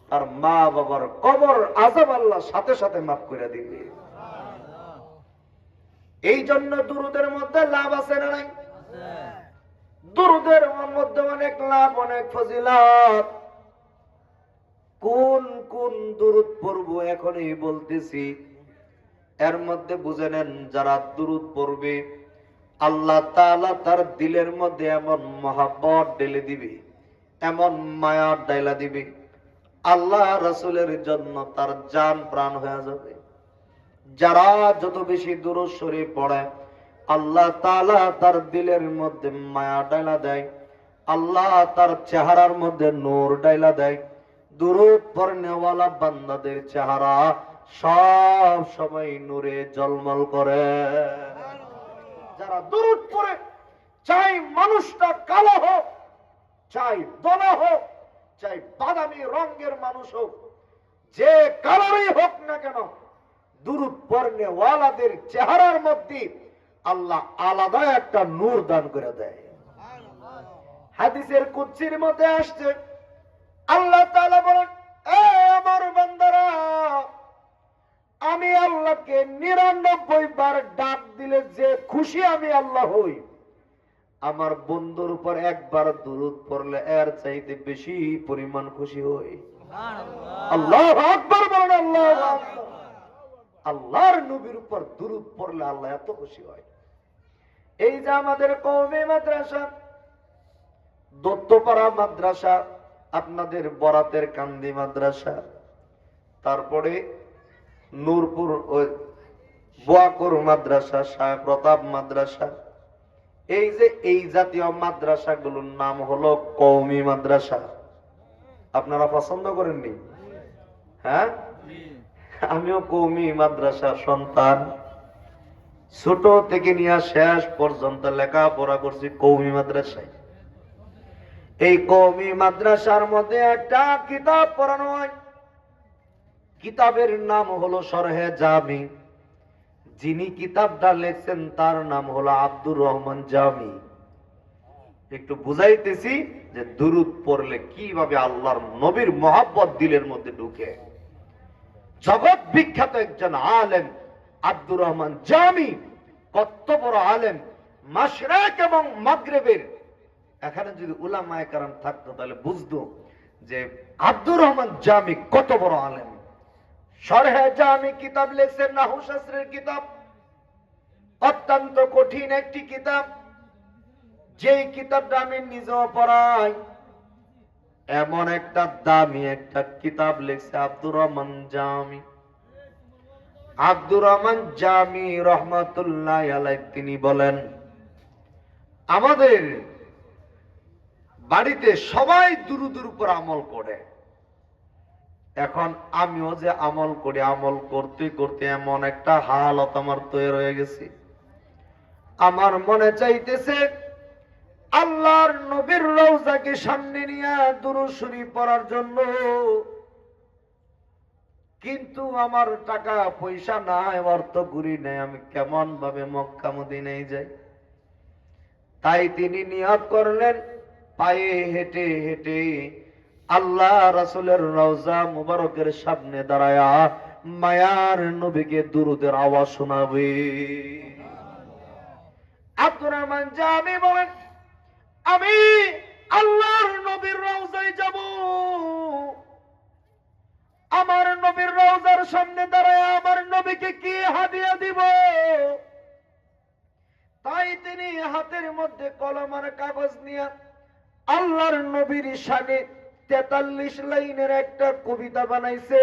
তার মা বাবার কবর আযাব আল্লাহ সাথে সাথে মাফ করে দিবে। এই জন্য দুরুদের মধ্যে লাভ আছে না নাই? দুরুদের মধ্যে অনেক লাভ, অনেক ফজিলত। কোন কোন দুরুদ পড়ব এখনই বলতেছি, এর মধ্যে বুঝে নেন, যারা দুরুদ পড়বে আল্লাহ তাআলা তার দিলের মধ্যে এমন মহব্বত ঢেলে দিবে, এমন মায়া ঢাইলা দিবে, আল্লাহ রাসূলের জন্য তার জান প্রাণ হয়ে যাবে। যারা যত বেশি দুরূদ শরীফ পড়ে আল্লাহ তাআলা তার দিলের মধ্যে মায়া ঢাইলা দেয়, আল্লাহ তার চেহারার মধ্যে নূর ঢাইলা দেয়। দুরূদ পড়নেওয়ালা বান্দাদের চেহারা সব সময় নূরে ঝলমল করে। যারা দুরূদ পড়ে, চাই মানুষটা কালো হোক, চাই দলা হোক, চাই বাদামি রঙের মানুষ হোক, যে কালারই হোক না কেন, দুরূদ পড়নে ওয়ালাদের চেহারার মধ্যে আল্লাহ আলাদা একটা নূর দান করে দেয়। হাদিসের কুদসির মধ্যে আসছে, আল্লাহ তাআলা বলেন, এ আমার বান্দারা, আমি আল্লাহকে ৯৯ বার ডাক দিলে যে খুশি আমি আল্লাহ হই, আমার বন্ধুর উপর একবার দুরূদ পড়লে এর চাইতে বেশি পরিমাণ খুশি হই। আল্লাহু আকবার বলেন, আল্লাহু আকবার। আল্লাহর নবীর উপর দুরূদ পড়লে আল্লাহ এত খুশি হয়। এই যে আমাদের কওমি মাদ্রাসা, দত্তপাড়া মাদ্রাসা, আপনাদের বরাতের কান্দি মাদ্রাসা, তারপরে নূরপুর বোয়াকুর মাদ্রাসা, শাহ প্রতাপ মাদ্রাসা, এই যে এই জাতীয় মাদ্রাসাগুলোর নাম হলো কওমি মাদ্রাসা। আপনারা পছন্দ করেননি? হ্যাঁ, আমিও কওমি মাদ্রাসার সন্তান। ছোট থেকে নিয়ে শেষ পর্যন্ত লেখাপড়া করছি কওমি মাদ্রাসায়। এই কওমি মাদ্রাসার মধ্যে একটা কিতাব পড়ানো হয়, কিতাবের নাম হলো শরহে জামি। যিনি কিতাবটা লিখছেন তার নাম হলো আব্দুর রহমান জামি। একটু বুঝাইতেছি যে দুরূদ পড়লে কিভাবে আল্লাহর নবীর মহব্বত দিলের মধ্যে ঢুকে। জগৎ বিখ্যাত একজন আলেম আব্দুর রহমান জামি, কত বড় আলেম, মাশরিক এবং মাগরিবের। এখানে যদি উলামায়ে কেরাম থাকতো তাহলে বুঝতো যে আব্দুর রহমান জামি কত বড় আলেম। শরহে জামি কিতাব লিখছেন, নাহু শাস্ত্রের কিতাব, অত্যন্ত কঠিন একটি কিতাব। যেই কিতাবটা আমি নিজেও পড়াই, এমন একটা দামি একটা কিতাব লিখছে আব্দুর রহমান জামি। আব্দুর রহমান জামি রহমাতুল্লাহ আলাইহি তিনি বলেন, আমাদের বাড়িতে সবাই দুরূদের উপর আমল করে। এখন আমিও যে আমল করি, আমল করতে করতে এমন একটা হালত আমার তৈরি হয়ে গেছে, আমার মনে চাইতেছে আল্লাহর নবীর রওজাকে সামনে নিয়ে দুরূদ শরীফ পড়ার জন্য, কিন্তু আমার টাকা পয়সা নাই, অর্থ করি নাই, আমি কেমন ভাবে মক্কা মদিনায় যাই। তাই তিনি নিয়ত করলেন, পায়ে হেঁটে হেঁটে আল্লাহ রাসূলের রওজা মুবারকের সামনে দাঁড়ায়া মায়ার নবীকে দুরূদের আওয়াজ শোনাবে। আব্দুর রহমান জামি বলেন, আমি আল্লাহর নবীর রওজায় যাব, আমার নবীর রওজার সামনে দাঁড়ায় আমার নবীকে কি হাদিয়া দিব। তাই তিনি হাতের মধ্যে কলম আর কাগজ নিয়ে আল্লাহর নবীর শানে 43 লাইনের একটা কবিতা বানাইছে।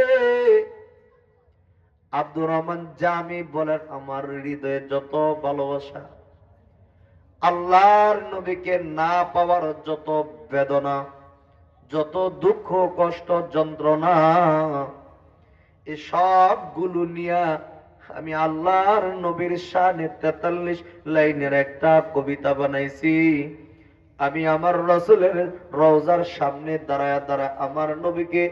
আব্দুর রহমান জামি বলেন, আমার হৃদয়ে যত ভালোবাসা, আল্লাহর নবীকে না পাওয়ার যত বেদনা, যত দুঃখ কষ্ট যন্ত্রণা, এই সবগুলো নিয়ে আমি আল্লাহর নবীর শানে 43 লাইনের একটা কবিতা বানাইছি। আমি আমার রাসূলের রওজার সামনে দাঁড়ায় দাঁড়ায় আমার নবীকে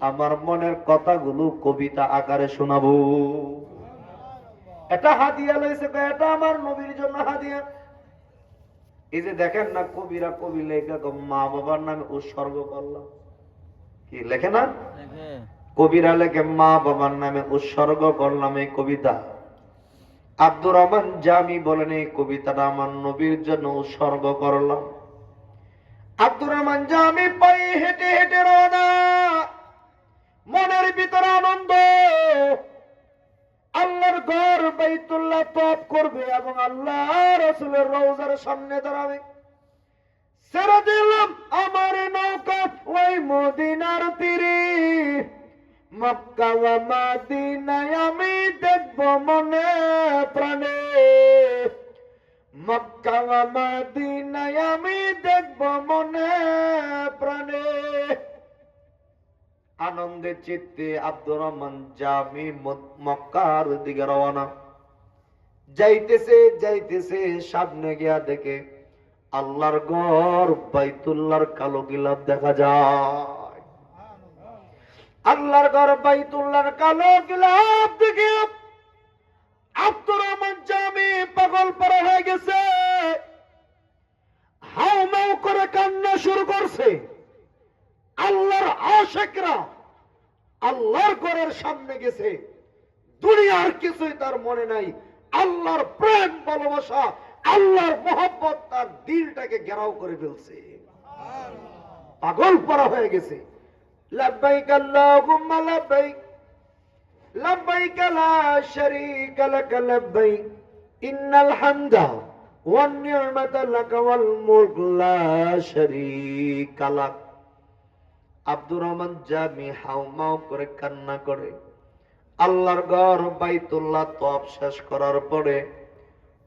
আমার মনের কথাগুলো কবিতা আকারে শোনাবো। এটা হাদিয়া লইছে, এটা আমার নবীর জন্য হাদিয়া। এই যে দেখেন না, কবিরা কবি লেখা মা বাবার নামে উৎসর্গ করলাম, কি লেখে না? কবিরা লেখে মা বাবার নামে উৎসর্গ করলাম এই কবিতা। আব্দুর রহমান জামি বলেন, এই কবিতাটা আমার নবীর জন্য উৎসর্গ করলাম। আব্দুর রহমান জামি পায়ে হেঁটে হেঁটে রওনা, মনের ভিতরে আনন্দ। আল্লাহর ঘর বাইতুল্লাহ তওয়াফ করবে এবং আল্লাহ রাসূলের রওজার সামনে দাঁড়াবে। ছেড়ে দিলাম আমার নৌকা ওই মদিনার তীরে, মক্কা ওয়া মদিনায় আমি দেখব মনে প্রাণে, মক্কা ওয়া মদিনায় আমি দেখব মনে প্রাণে। আনন্দে চিত্তে আব্দুর রহমান জামি মক্কার দিকে রওনা। যাইতেছে যাইতেছে, সামনে গিয়া দেখে আল্লাহর ঘর বাইতুল্লাহর কালো গিলাফ দেখা যায়। আল্লাহর ঘর বাইতুল্লাহর কালো গিলাফ দেখে আব্দুর রহমান জামি পাগল পারা হয়ে গেছে, হাউ মাউ করে কান্না শুরু করছে। আল্লাহর আশিকরা আল্লাহর ঘরের সামনে গেছে, দুনিয়ার কিছুই তার মনে নাই। আল্লাহর প্রেম ভালোবাসা, আল্লাহর মোহব্বত তার দিলটাকে ঘেরাও করে ফেলছে, পাগল পারা হয়ে গেছে। লাব্বাইক আল্লাহুম্মা লাব্বাইক লাব্বাইক লা শারীকা লাক লাব্বাইক ইন্নাল হামদা ওয়ান নি'মাতা লাক ওয়াল মুলক লা শারীকা লাক। আব্দুর রহমান জামি হাউমাউ করে কান্না করে আল্লাহর ঘর বাইতুল্লাহ তওয়াফ শেষ করার পরে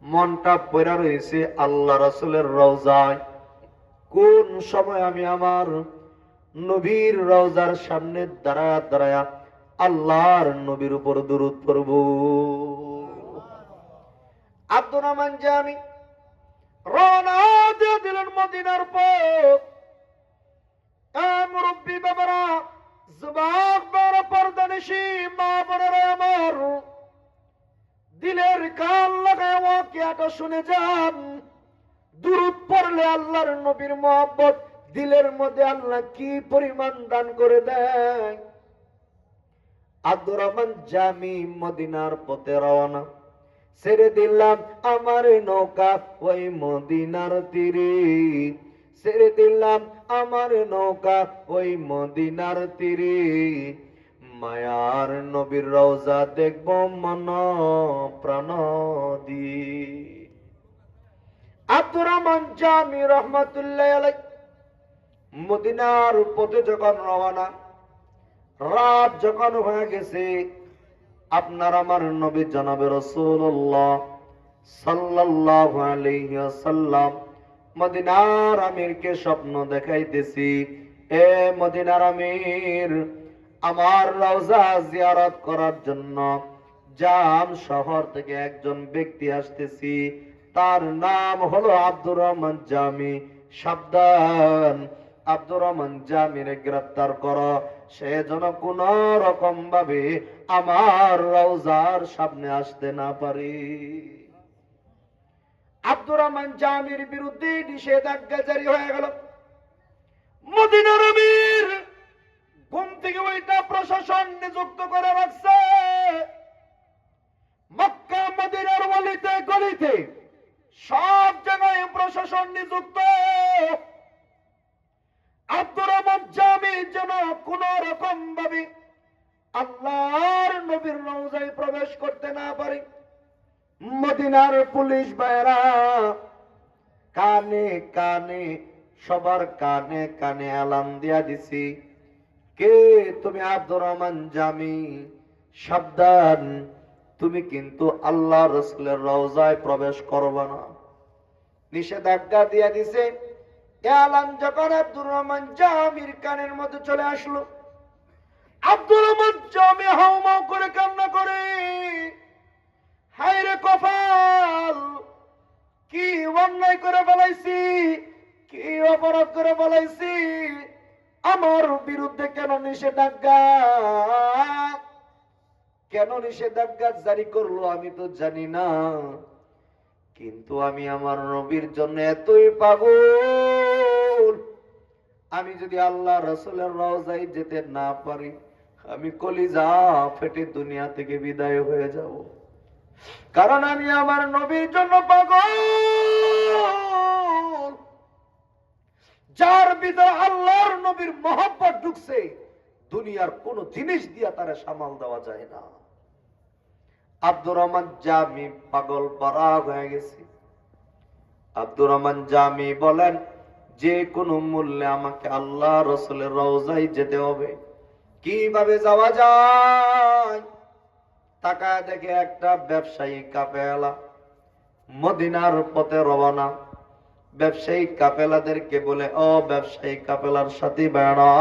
মনটা পড়া রয়েছে আল্লাহ রাসূলের রওজায়। কোন সময় আমি আমার নবীর রওজার সামনে দাঁড়ায়া দাঁড়ায়া আল্লাহর নবীর উপর দুরূদ পড়ব। আব্দুর রহমান জামি রওনা দিয়ে দিলেন মদিনার পথ। মুরব্বী বাবারা, যুবক বাবারা, পর্দানিশী মা বোনেরা আমার, দিলের কান লাগায় ওয়াকিয়াটা শুনে যান। দুরূদ পড়লে আল্লাহর নবীর মহব্বত দিলের মধ্যে আল্লাহ কি পরিমাণ দান করে দেয়। আব্দুর রহমান জামি মদিনার পথে রওনা। ছেড়ে দিলাম আমার নৌকা ওই মদিনার তীরে, ছেড়ে দিলাম আমার নৌকা ওই মদিনার তীরে, মায়ার নবীর রওজা দেখব মন প্রাণ দিয়ে। আব্দুর রহমান জামি রহমাতুল্লাহ আলাইহি মদিনার পথে যখন রওনা, রাত যখন হয়ে গেছে, আপনার আমার নবী জনাবে রাসূলুল্লাহ সাল্লাল্লাহু আলাইহি ওয়াসাল্লাম মদিনার আমিরকে স্বপ্ন দেখাইতেছি, এ মদিনার আমির, আমার রওজা জিয়ারত করার জন্য জাম শহর থেকে একজন ব্যক্তি আসতেছি, তার নাম হলো আব্দুর রহমান জামি। সাবধান, আব্দুর রহমান জামিরে গ্রেফতার করো, সে যেন কোন রকম ভাবে আমার রওজার সামনে আসতে না পারে। আব্দুর রহমান জামির বিরুদ্ধে নিষেধাজ্ঞা জারি হয়ে গেল। মদিনার আমির ঘুম থেকে ওইটা প্রশাসন নিযুক্ত করে রাখছে। মক্কা মদিনার গলিতে গলিতে সব জায়গায় প্রশাসন নিযুক্ত। আব্দুর রহমান জামি যেন কোন রকম ভাবে আল্লাহর নবীর রওজায় প্রবেশ করতে না পারে। মদিনার পুলিশ ভাইরা কানে কানে, সবার কানে কানে এলান দিয়া দিছি, কে তুমি? আব্দুর রহমান জামি, সাবধান, তুমি কিন্তু আল্লাহ রাসূলের রওজায় প্রবেশ করবে না। নিষেধাজ্ঞা দিয়া দিছে। এলান যখন আব্দুর রহমান জামির কানের মধ্যে চলে আসলো, আব্দুর রহমান জামি হাউমাউ করে কান্না করে, হায় রে কপাল, কি অন্যায় করে বলাইছি, কি অপরাধ করে বলাইছি, আমার বিরুদ্ধে কেন নিষেধাজ্ঞা, কেন নিষেধাজ্ঞা জারি করলো আমি তো জানি না, কিন্তু আমি আমার নবীর জন্য এতই পাগল, আমি যদি আল্লাহ রাসূলের রওজায় যেতে না পারি, আমি কলিজা ফেটে দুনিয়া থেকে বিদায় হয়ে যাব, কারণ আমি আমার নবীর জন্য পাগল। যার ভিতরে আল্লাহর নবীর মহব্বত ঢুকছে, দুনিয়ার কোন জিনিস দিয়া তারা সামাল দেওয়া যায় না। আব্দুর রহমান জামি পাগল পারা হয়ে গেছে। আব্দুর রহমান জামি বলেন, যে কোনো মূল্যে আমাকে আল্লাহ রাসূলের রওজায় যেতে হবে। কিভাবে যাওয়া যায়? তাকায় দেখে একটা ব্যবসায়ী কাফেলা মদিনার পথে রওনা। ব্যবসায়ী কাফেলাদেরকে বলে, ও ব্যবসায়ী কাফেলার সাথী ভাইরা,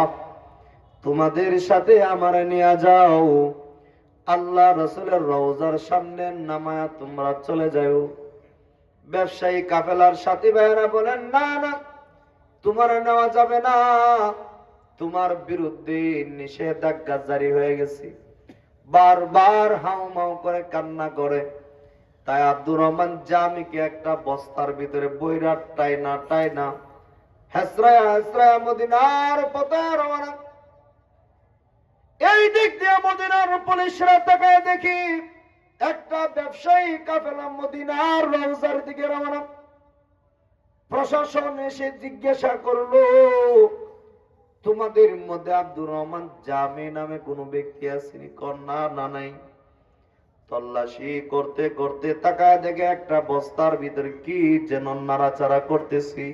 তোমাদের সাথে আমার নিয়ে যাও, আল্লাহ রাসূলের রওজার সামনে নামায়া তোমরা চলে যাও। ব্যবসায়ী কাফেলার সাথী ভাইরা বলেন, না না, তোমার নেওয়া যাবে না, তোমার বিরুদ্ধে নিষেধাজ্ঞা জারি হয়ে গেছে। বারবার হাউমাউ করে কান্না করে। তাই আব্দুর রহমান জামিকে একটা বস্তার ভিতরে বইরা টাইনা হেসরায়া হেসরায়া মদিনার পথে রওনা। এই দিক দিয়ে মদিনার পুলিশরা তাকায় দেখি একটা ব্যবসায়ী কাফেলা মদিনার রওজার দিকে রওনা। প্রশাসন এসে জিজ্ঞাসা করলো, তোমাদের মধ্যে আব্দুর রহমান জামি নামে কোন ব্যক্তি আসেনি? কন্যা না নাই। তল্লাশি করতে করতে তাকায় দেখে একটা বস্তার ভিতরে কি যেন নাড়াচাড়া করতেছি।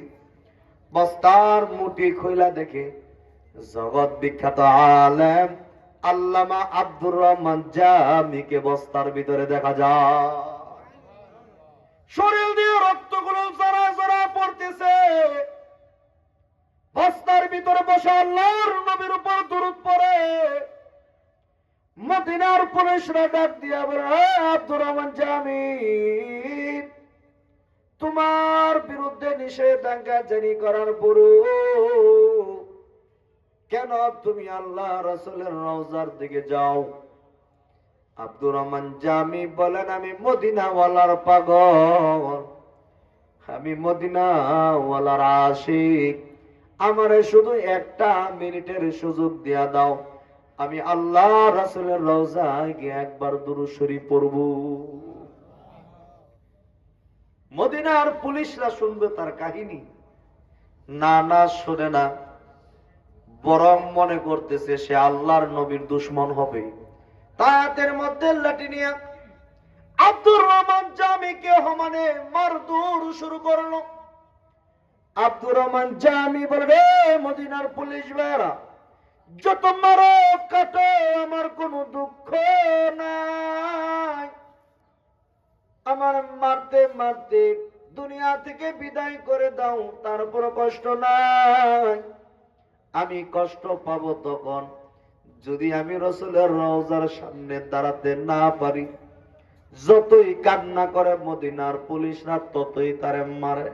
বস্তার মুঠি খোলা দেখে জগৎ বিখ্যাত আলেম আল্লামা আব্দুর রহমান জামিকে বস্তার ভিতরে দেখা যায়। শরীর দিয়ে রক্তগুলো জরা জরা পড়তেছে। বস্তার ভিতরে বসে আল্লাহর নবীর উপর দুরূদ পড়ে। মদিনার পুলিশরা ডাক দিয়া বলে, আব্দুর রহমান জামি, তোমার বিরুদ্ধে নিষেধাজ্ঞা জারি করার পরও কেন তুমি আল্লাহ রাসূলের রওজার দিকে যাও? আব্দুর রহমান জামি বলেন, আমি মদিনাওয়ালার পাগল, আমি মদিনাওয়ালার আশিক। আমারে শুধু একটা মিনিটের সুযোগ দিয়া দাও, আমি আল্লাহ রাসূলের রওজায় গিয়ে একবার দুরূদ শরীফ পড়ব। মদিনার পুলিশরা শুনবে তার কাহিনী, না না শুনে না, বরং মনে করতেছে সে আল্লাহর নবীর দুশমন হবে। তায়াতের মধ্যে লাঠি নিয়ে আব্দুর রহমান জামিকে সমানে মারধর শুরু করলো। আব্দুর রহমান জামি বলবে, মদিনার পুলিশ ভাইরা, যত মারো কাটো, আমার কোনো দুঃখ নাই। আমার মারতে মারতে দুনিয়া থেকে বিদায় করে দাও, তারপর কষ্ট নাই। আমি কষ্ট পাবো তখন যদি আমি রাসূলের রওজার সামনে দাঁড়াতে না পারি। যতই কান্না করে মদিনার পুলিশরা ততই তারে মারে।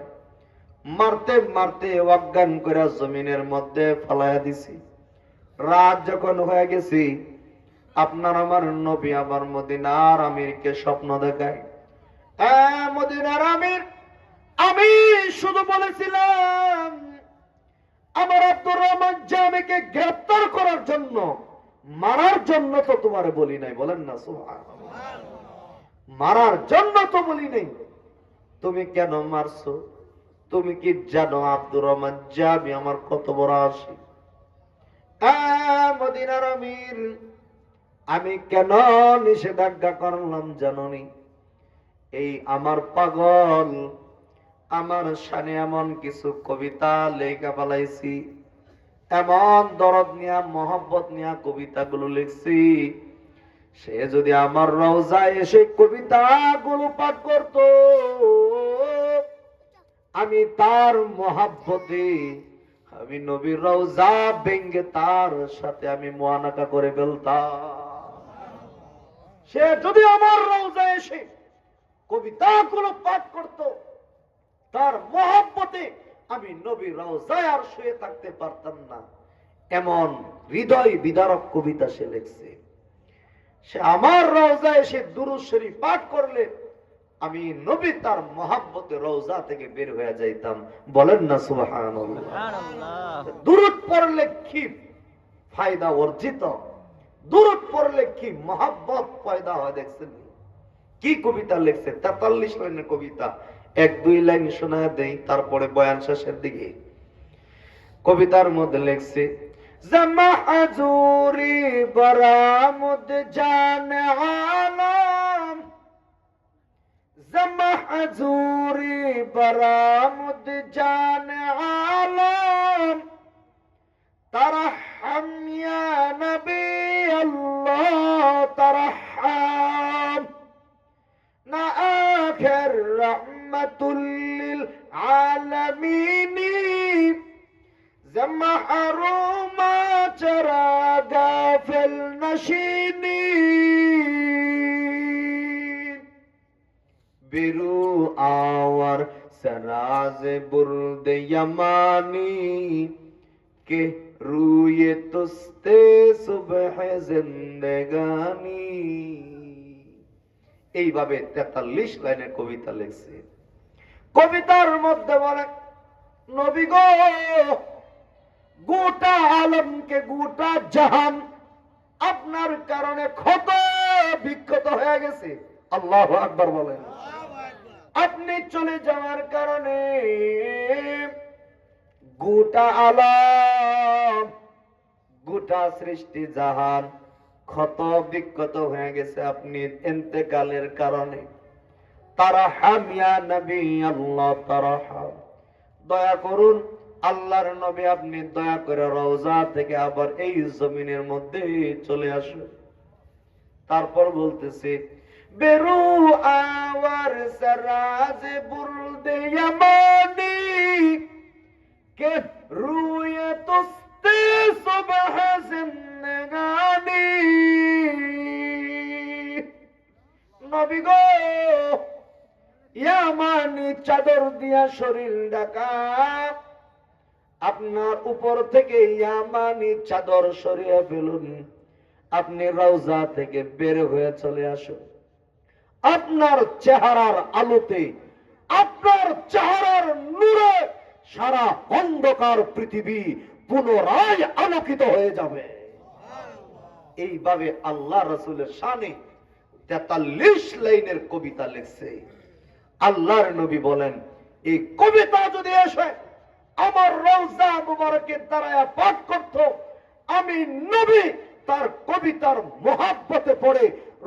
মারতে মারতে অজ্ঞান করে জমিনের মধ্যে ফেলাইয়া দিছি। রাত যখন হয়ে গেছি, আপনার আমার নবী আমার মদিনার আমিরকে স্বপ্ন দেখায়। মদিনার আমির, আমি শুধু বলেছিলাম আমার আব্দুর রহমান জামিকে গ্রেফতার করার জন্য, মারার জন্য তো তোমারে বলি নাই। বলেন না সুবহানাল্লাহ। মারার জন্য তো বলি নাই, তুমি কেন মারছো? তুমি কি জানো আব্দুর রহমান জামি আমার কত বড় আশিক? মদিনার আমির, আমি কেন নিষেধাজ্ঞা করলাম জানোনি? এই আমার পাগল আমার শানে এমন কিছু কবিতা লেখা ফেলাইছি, এমন দরদ নিয়া মহব্বত নিয়া কবিতাগুলো লিখছি। সে যদি আমার রওজায় এসে কবিতাগুলো পাঠ করত, আমি তার মহব্বতে আমি নবীর রওজা ভেঙ্গে তার সাথে আমি মুআনাকা করে ফেলতাম। সে যদি আমার রওজায় এসে কবিতাগুলো পাঠ করত, তার মহব্বতে আমি নবীর রওজায় আর শুয়ে থাকতে পারতাম না। এমন হৃদয় বিদারক কবিতা সে লিখছে। সে আমার রওজায় এসে দুরূদ শরীফ পাঠ করলে আমি নবী তার মহব্বতে রওজা থেকে বের হয়ে যাইতাম। বলেন না সুবহানাল্লাহ। দুরূদ পড়লে কি ফায়দা অর্জিত, দুরূদ পড়লে কি মহব্বত পয়দা হয় দেখছেন। কি কবিতা লিখছে, 43 লাইনের কবিতা। 1-2 লাইন শোনা দেই, তারপরে বয়ান শেষের দিকে। কবিতার মধ্যে লিখছে, জামা হাজুরি বরামদ জান আলম, জামা হাজুরি বরামদ জান আলম, তারহাম ইয়া নবী আল্লাহ তারহাম, না আখির রহমাতুল লিল আলামিন, زمحروا ما جرى গাফেল নশিনী বিরু আওয়ার সরাজ বুরদ ইয়ামানি কে রুয়ে তুস্তে সুবহ জিন্দেগানি। এইভাবে 43 লাইনের কবিতা লিখছে। কবিতার মধ্যে বলে, নবী গো, গোটা আলমকে, গোটা জাহান আপনার কারণে ক্ষত বিক্ষত হয়ে গেছে। আল্লাহু আকবার বলেন। আপনি চলে যাওয়ার কারণে গোটা আলম, গোটা সৃষ্টি জাহান ক্ষত বিক্ষত হয়ে গেছে আপনি ইন্তেকালের কারণে। তারাহাম ইয়া নবী আল্লাহ তারাহাম, দয়া করুন আল্লাহর নবী, আপনি দয়া করে রওজা থেকে আবার এই জমিনের মধ্যে চলে আসুন। তারপর বলতেছে, বেরু আওয়ার সরাজ বুরদে ইয়ামানি কে রুয়ে তুস্তে সুবহ জিন্দেগানি। নবী গো, ইয়ামানি চাদর দিয়া শরীর ঢাকা, আপনার উপর থেকে ইয়ামানি চাদর সরিয়ে ফেলুন, আপনি রওজা থেকে বের হয়ে চলে আসুন। আপনার চেহারার আলোতে, আপনার চেহারার নূরে সারা অন্ধকার পৃথিবী পুনরায় আলোকিত হয়ে যাবে। এইভাবে আল্লাহ রাসূলের শানে 43 লাইনের কবিতা লিখছে। আল্লাহর নবী বলেন, এই কবিতা যদি এসে আমার রওজা মুবারকের দ্বারা পাঠ করত, আমি নবী তার কবিতার মোহাব্বতে পড়ে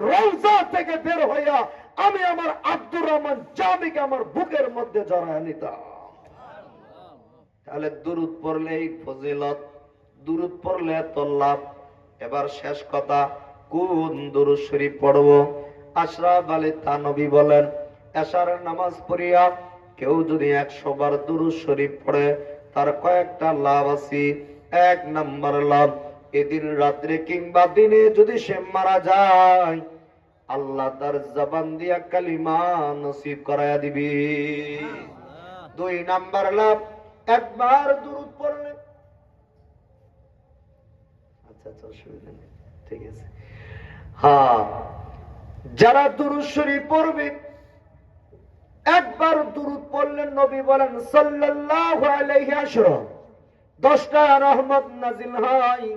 রওজা থেকে বের হইয়া আমি আমার আব্দুর রহমান জামিকে আমার বুকের মধ্যে জড়ায় নিতাম। তাহলে দুরূদ পড়লে এই ফজিলত, দুরূদ পড়লে এত লাভ। এবার শেষ কথা, কোন দুরূদ শরীফ পড়ব? আশরাফ আলী থানভী বলেন, এশার নামাজ পড়িয়া কেউ যদি 100 বার দুরূদ শরীফ পড়ে তার কয়েকটা লাভ আছে। 1 নাম্বার লাভ, এদিন রাত্রে কিংবা দিনে যদি সে মারা যায়, আল্লাহ তার জবান দিয়া কালিমা নসিব করায়া দিবি। 2 নাম্বার লাভ, একবার দুরূদ পড়লে, আচ্ছা অসুবিধা নেই, ঠিক আছে, হ্যাঁ, যারা দুরূদ শরীফ পড়বে, একবার দুরূদ পড়লেন, নবী বলেন সাল্লাল্লাহু আলাইহি আশরা, 10টা রহমত নাজিল হয়।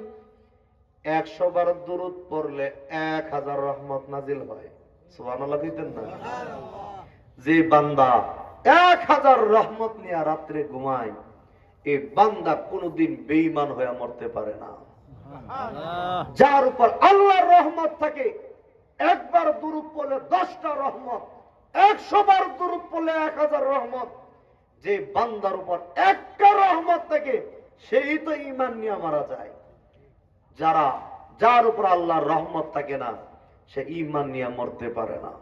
100 বার দুরূদ পড়লে 1000 রহমত নাজিল হয়। সুবহানাল্লাহ কইতেন না? যে বান্দা 1000 রহমত নিয়ে রাত্রে ঘুমায়, এই বান্দা কোনদিন বেঈমান হয়ে মরতে পারে না। যার উপর আল্লাহর রহমত থাকে, একবার দুরূদ পড়লে 10টা রহমত, 100 বার দুরূদ পড়লে 1000 রহমত। যে বান্দার উপর একটা রহমত থাকে, সেই তো ঈমান নিয়ে মারা যায়। যার উপর আল্লাহর রহমত থাকে না, সে ঈমান নিয়ে মরতে পারে না।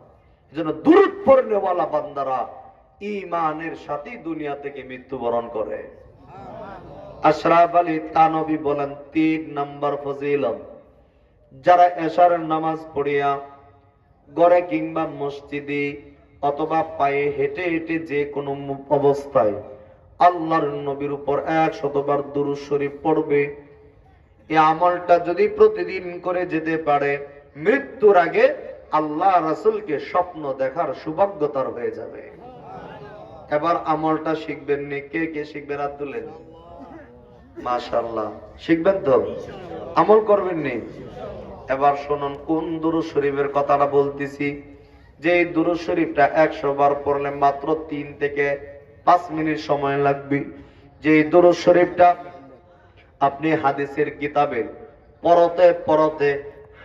এজন্য দুরূদ পড়নেওয়ালা বান্দারা ঈমানের সাথে দুনিয়া থেকে মৃত্যুবরণ করে। আশরাফ আলী থানভী বলেন, 3 নাম্বার ফজিলত, যারা এশার নামাজ পড়িয়া ঘরে কিংবা মসজিদে অথবা পায়ে হেঁটে হেঁটে যে কোনো অবস্থায় আল্লাহর নবীর উপর 100 বার দুরূদ শরীফ পড়বে, এই আমলটা যদি প্রতিদিন করে যেতে পারে, মৃত্যুর আগে আল্লাহ রাসূলকে স্বপ্ন দেখার সৌভাগ্য তার হয়ে যাবে। এবার আমলটা শিখবেন নি? কে কে শিখবেন? হাত তুলেন। মাশাআল্লাহ, শিখবেন তো? আমল করবেন নি? এবার শুনুন কোন দুরূদ শরীফের কথাটা বলতেছি। যে দুরূদ শরীফটা 100 বার পড়লে মাত্র 3 থেকে 5 মিনিট সময় লাগবে। যে দুরূদ শরীফটা আপনি হাদিসের কিতাবে পড়তে পড়তে,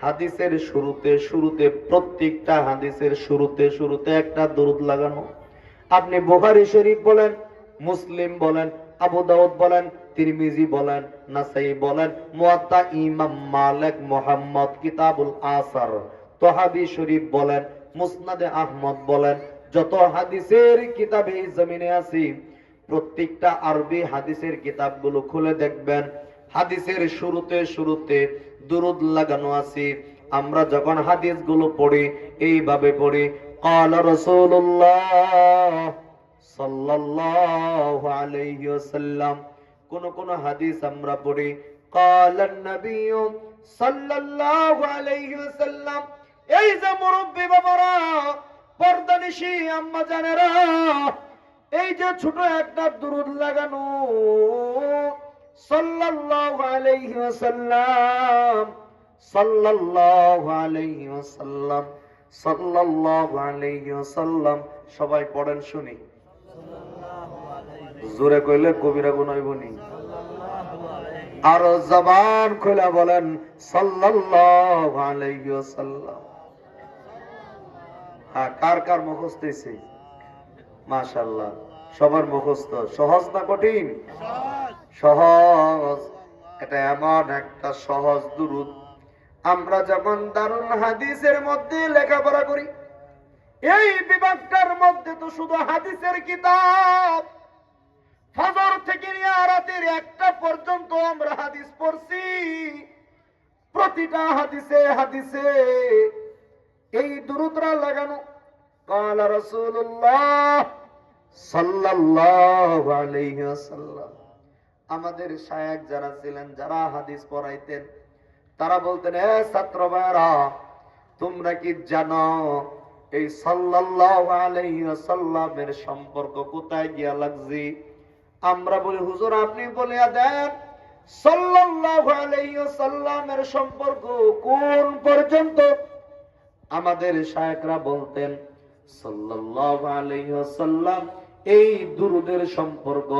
হাদিসের শুরুতে প্রত্যেকটা হাদিসের শুরুতে একটা দুরূদ লাগানো। আপনি বুখারী শরীফ বলেন, মুসলিম বলেন, আবু দাউদ বলেন, তিরমিজি বলেন, নাসাই বলেন, মুয়াত্তা ইমাম মালিক মুহাম্মদ কিতাবুল আসার, তহাবি শরীফ বলেন, মুসনাদে আহমদ বলেন, যত হাদিসের কিতাবে এই জমিনে আছে, প্রত্যেকটা আরবি হাদিসের কিতাবগুলো খুলে দেখবেন। হাদিসের শুরুতে দুরূদ লাগানো আছে। আমরা যখন হাদিসগুলো পড়ি এইভাবে পড়ি, قال رسول الله صلى الله عليه وسلم। কোন কোন হাদিস আমরা পড়ি قال النبي صلى الله عليه وسلم। এই যে মুরব্বি বাবারা, পর্দানিশী আম্মা জানেরা, এই যে ছোট একটা দুরূদ লাগানো সাল্লাল্লাহু আলাইহি ওয়াসাল্লাম, সাল্লাল্লাহু আলাইহি ওয়াসাল্লাম, সাল্লাল্লাহু আলাইহি ওয়াসাল্লাম, সবাই পড়েন শুনি। জোরে কইলে কবিরা গুনাহ হইবনি। আর জবান খুলে বলেন সাল্লাল্লাহু আলাইহি ওয়াসাল্লাম। হ্যাঁ, কার কার মুখস্থ হইছে? মাশাআল্লাহ, সবার মুখস্থ। সহজ না কঠিন? সহজ। এটা এমন একটা সহজ দুরূদ, আমরা যখন দারুল হাদিসের মধ্যে লেখাপড়া করি, এই বিভাগটার মধ্যে তো শুধু হাদিসের কিতাব, ফজর থেকে নিয়ে রাতের 1টা পর্যন্ত আমরা হাদিস পড়ছি। প্রতিটা হাদিসে হাদিসে এই দুরূদরা লাগানো। قال رسول الله صلى الله عليه وسلم। আমাদের শায়েখ যারা ছিলেন, যারা হাদিস পড়াইতেন, তারা বলতেন, এ ছাত্র ভাইরা, তোমরা কি জানো এই সাল্লাল্লাহু আলাইহি ওয়াসাল্লামের সম্পর্ক কোথায় গিয়া লাগছে? আমরা বলি, হুজুর আপনি বলিয়া দেন সাল্লাল্লাহু আলাইহি ওয়াসাল্লামের সম্পর্ক কোন পর্যন্ত? আমাদের শায়েখরা বলতেন সাল্লাল্লাহু আলাইহি ওয়াসাল্লাম এই দুরূদের সম্পর্ক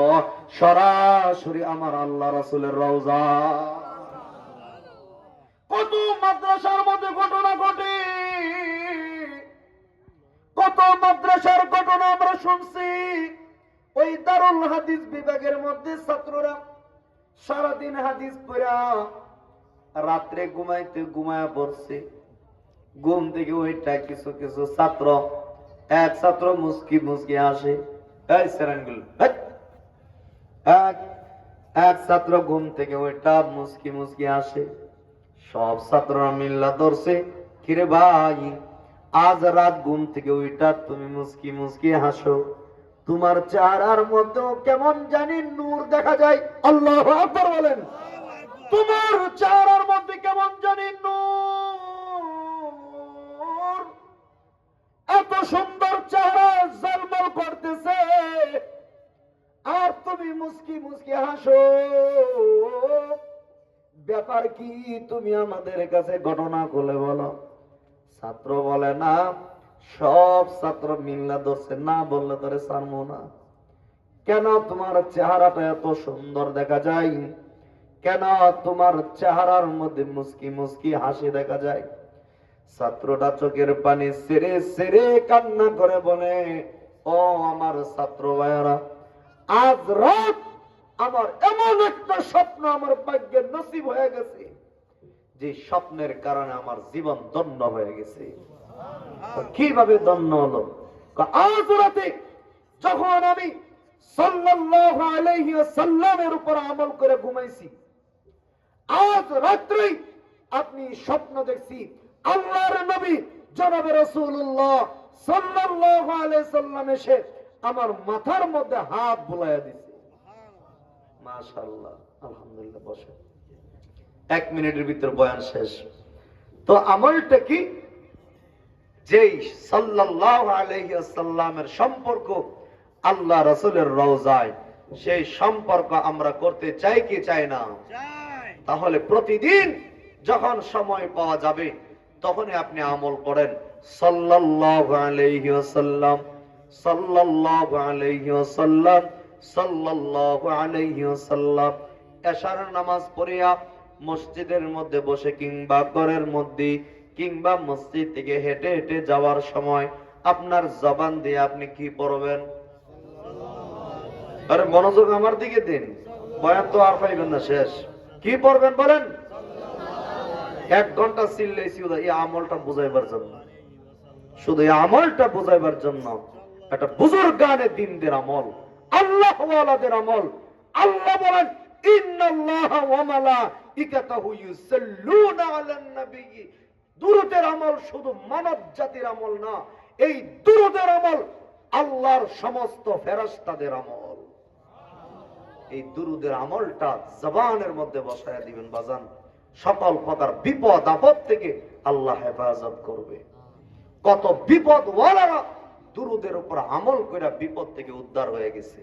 সরাসরি আমার আল্লাহ রাসূলের রওজা। কত মাদ্রাসার মধ্যে ঘটনা ঘটে, কত মাদ্রাসার ঘটনা আমরা শুনছি। ওই দারুল হাদিস বিভাগের মধ্যে ছাত্ররা সারাদিন হাদিস পড়া রাত্রে ঘুমাইতে ঘুমায়া পড়ছে। ঘুম থেকে ওইটা কিছু কিছু ছাত্র, এক ছাত্র মুস্কি মুস্কি আসে, এই সেরানগুলো, এক ছাত্র ঘুম থেকে ওইটা মুস্কি মুস্কি আসে। সব ছাত্ররা মিল্লা ধরছে, কিরে ভাই, আজ রাত ঘুম থেকে ওইটা তুমি মুস্কি মুস্কি হাসো, তোমার চেহারার মধ্যেও কেমন জানি নূর দেখা যায়। আল্লাহু আকবার বলেন। তোমার চেহারার মধ্যে কেমন জানি নূর, এত সুন্দর চেহারা ঝলমল করতেছে, আর তুমি মুস্কি মুস্কি হাসো, ব্যাপার কি? তুমি আমাদের কাছে ঘটনা খুলে বলো। ছাত্র বলে, না, সব ছাত্র মিল্লা ধরছে, না বললে তোরে ছাড়বো না। কেন তোমার চেহারাটা এত সুন্দর দেখা যায়? কেন তোমার চেহারার মধ্যে মুস্কি মুস্কি হাসি দেখা যায়? ছাত্রটা চোখের পানি ছেড়ে ছেড়ে কান্না করে বলে, ও আমার ছাত্র ভাইয়ারা, আজ রাত আমার এমন একটা স্বপ্ন আমার ভাগ্যের নসিব হয়ে গেছে, যে স্বপ্নের কারণে আমার জীবন ধন্য হয়ে গেছে। কিভাবে ধন্য হলো? আজ রাতে যখন আমি সাল্লাল্লাহু আলাইহি ওয়াসাল্লামের উপর আমল করে ঘুমাইছি, আজ রাত্রেই আপনি স্বপ্ন দেখছি আল্লাহর নবী জনাবে রাসূলুল্লাহ সাল্লাল্লাহু আলাইহি ওয়াসাল্লাম এসে আমার মাথার মধ্যে হাত বুলাইয়া দিছে। মাশাআল্লাহ, আলহামদুলিল্লাহ। বসে, 1 মিনিটের ভিতর বয়ান শেষ। তো আমলটা কি? যেই সাল্লাল্লাহু আলাইহি ওয়াসাল্লামের সম্পর্ক আল্লাহ রাসূলের রওজায়, সেই সম্পর্ক আমরা করতে চাই কি চাই না? তাহলে প্রতিদিন যখন সময় পাওয়া যাবে তখনই আপনি আমল করেন সাল্লাল্লাহু আলাইহি ওয়াসাল্লাম, সাল্লাল্লাহু আলাইহি ওয়াসাল্লাম, সাল্লাল্লাহু আলাইহি ওয়াসাল্লাম। এশার নামাজ পড়িয়া মসজিদের মধ্যে বসে কিংবা ঘরের মধ্যে কিংবা মসজিদ থেকে হেঁটে হেঁটে যাওয়ার সময় আপনার জবান দিয়ে আপনি কি পড়বেন? আরে মনোযোগ আমার দিকে দিন, বয়ান তো আর পাইবেন না, শেষ। কি পড়বেন বলেন? 1 ঘন্টা চিল্লাইছি এই আমলটা বুঝাইবার জন্য, শুধু এই আমলটা বুঝাইবার জন্য। একটা বুজুর্গানে দিনদের আমল, আল্লাহ ওয়ালাদের আমল। আল্লাহ বলেন ইন্নাল্লাহা ওয়া মালাইকাতাহু ইউসাল্লুনা আলান নবী। দুরূদের আমল শুধু মানব জাতির আমল না, এই দুরূদের আমল আল্লাহর সমস্ত ফেরেশতাদের আমল। এই দুরূদের আমলটা জবানের মধ্যে বসায় দিবেন বাজান, সকল প্রকার বিপদ আপদ থেকে আল্লাহ হেফাজত করবে। কত বিপদ ওয়ালারা দুরূদের উপর আমল করে বিপদ থেকে উদ্ধার হয়ে গেছে,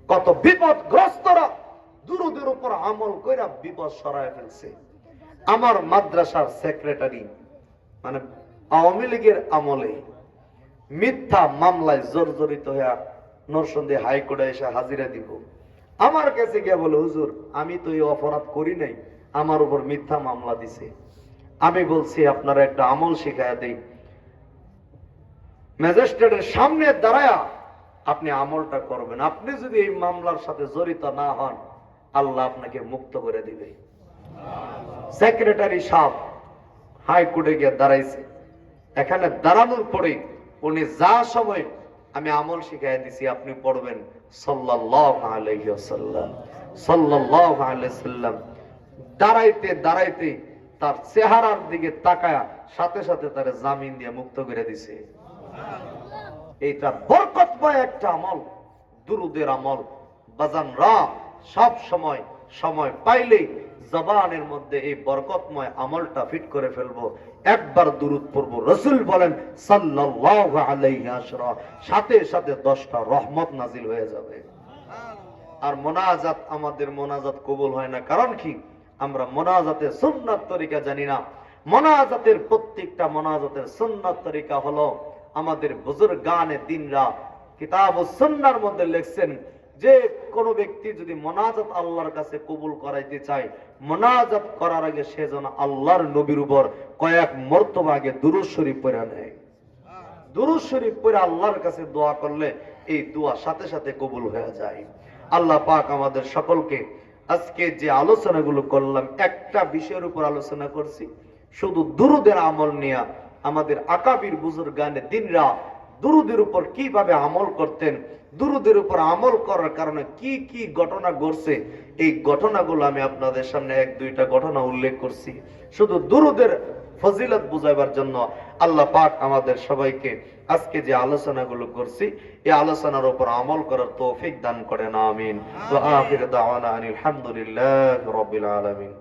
কত বিপদগ্রস্তরা দুরূদের উপর আমল করে বিপদ সরায় ফেলছে। আমার মাদ্রাসার সেক্রেটারি মানে আওয়ামী লীগের আমলে মিথ্যা মামলায় জর্জরিত হয়ে নরসিংদী হাইকোর্টে এসে হাজিরা দিব, আমার কাছে গিয়ে বলে, হুজুর আমি তো এই অপরাধ করি নাই, আমার উপর মিথ্যা মামলা দিছে। আমি বলছি আপনারা একটা আমল শিখায়া দেই, ম্যাজিস্ট্রেটের সামনে দাঁড়ায়া আপনি আমলটা করবেন। আপনি যদি এই মামলার সাথে জড়িত না হন, আল্লাহ আপনাকে মুক্ত করে দিবে। সেক্রেটারি সাহেব হাইকোর্টে গিয়ে দাঁড়াইছে। এখানে দাঁড়ানোর পরে উনি যা সময় আমি আমল শিখাই দিছি আপনি পড়বেন সাল্লাল্লাহু আলাইহি ওয়াসাল্লাম, সাল্লাল্লাহু আলাইহি ওয়াসাল্লাম। দাঁড়াইতে দাঁড়াইতে তার চেহারার দিকে তাকায়া সাথে সাথে তার জামিন দিয়ে মুক্ত করে দিছে। এইটা বরকতময় একটা আমল, দুরূদের আমল। বাজানরা সব সময় সময় পাইলেই জবানের মধ্যে এই বরকতময় আমলটা ফিট করে ফেলবো। একবার দুরূদ পড়বো, রাসূল বলেন সাল্লাল্লাহু আলাইহি ওয়াসাল্লাম, সাথে সাথে 10টা রহমত নাজিল হয়ে যাবে। আর মোনাজাত, আমাদের মোনাজাত কবুল হয় না, কারণ কি? আমরা মোনাজাতের সুন্নাত তরিকা জানি না। মোনাজাতের প্রত্যেকটা মোনাজাতের সুন্নাত তরিকা হলো আমাদের বুজুর্গানে দ্বীনরা কিতাব ও সুন্নাহর মধ্যে লিখছেন যে কোন ব্যক্তি যদি মোনাজাত আল্লাহর কাছে কবুল করাইতে চায়, মোনাজাত করার আগে সে যেন আল্লাহর নবীর উপর কয়েক মর্তবা আগে দুরূদ শরীফ পড়ে নেয়। দুরূদ শরীফ পড়ে আল্লাহর কাছে দোয়া করলে এই দোয়া সাথে সাথে কবুল হয়ে যায়। আল্লাহ পাক আমাদের সকলকে আজকে যে আলোচনাগুলো করলাম, একটা বিষয়ের উপর আলোচনা করছি, শুধু দুরূদের আমল নিয়ে। আমাদের আকাবির বুজুর্গানে দ্বীনরা দুরূদের উপর কিভাবে আমল করতেন, দুরূদের উপর আমল করার কারণে কি কি ঘটনা ঘটছে, এই ঘটনাগুলো আমি আপনাদের সামনে 1-2টা ঘটনা উল্লেখ করছি শুধু দুরূদের ফজিলত বুঝাইবার জন্য। আল্লাহ পাক আমাদের সবাইকে আজকে যে আলোচনাগুলো করছি এই আলোচনার উপর আমল করার তৌফিক দান করেন, আমিন। ওয়া আখির দাওয়ানা আনিল হামদুলিল্লাহি রাব্বিল আলামিন।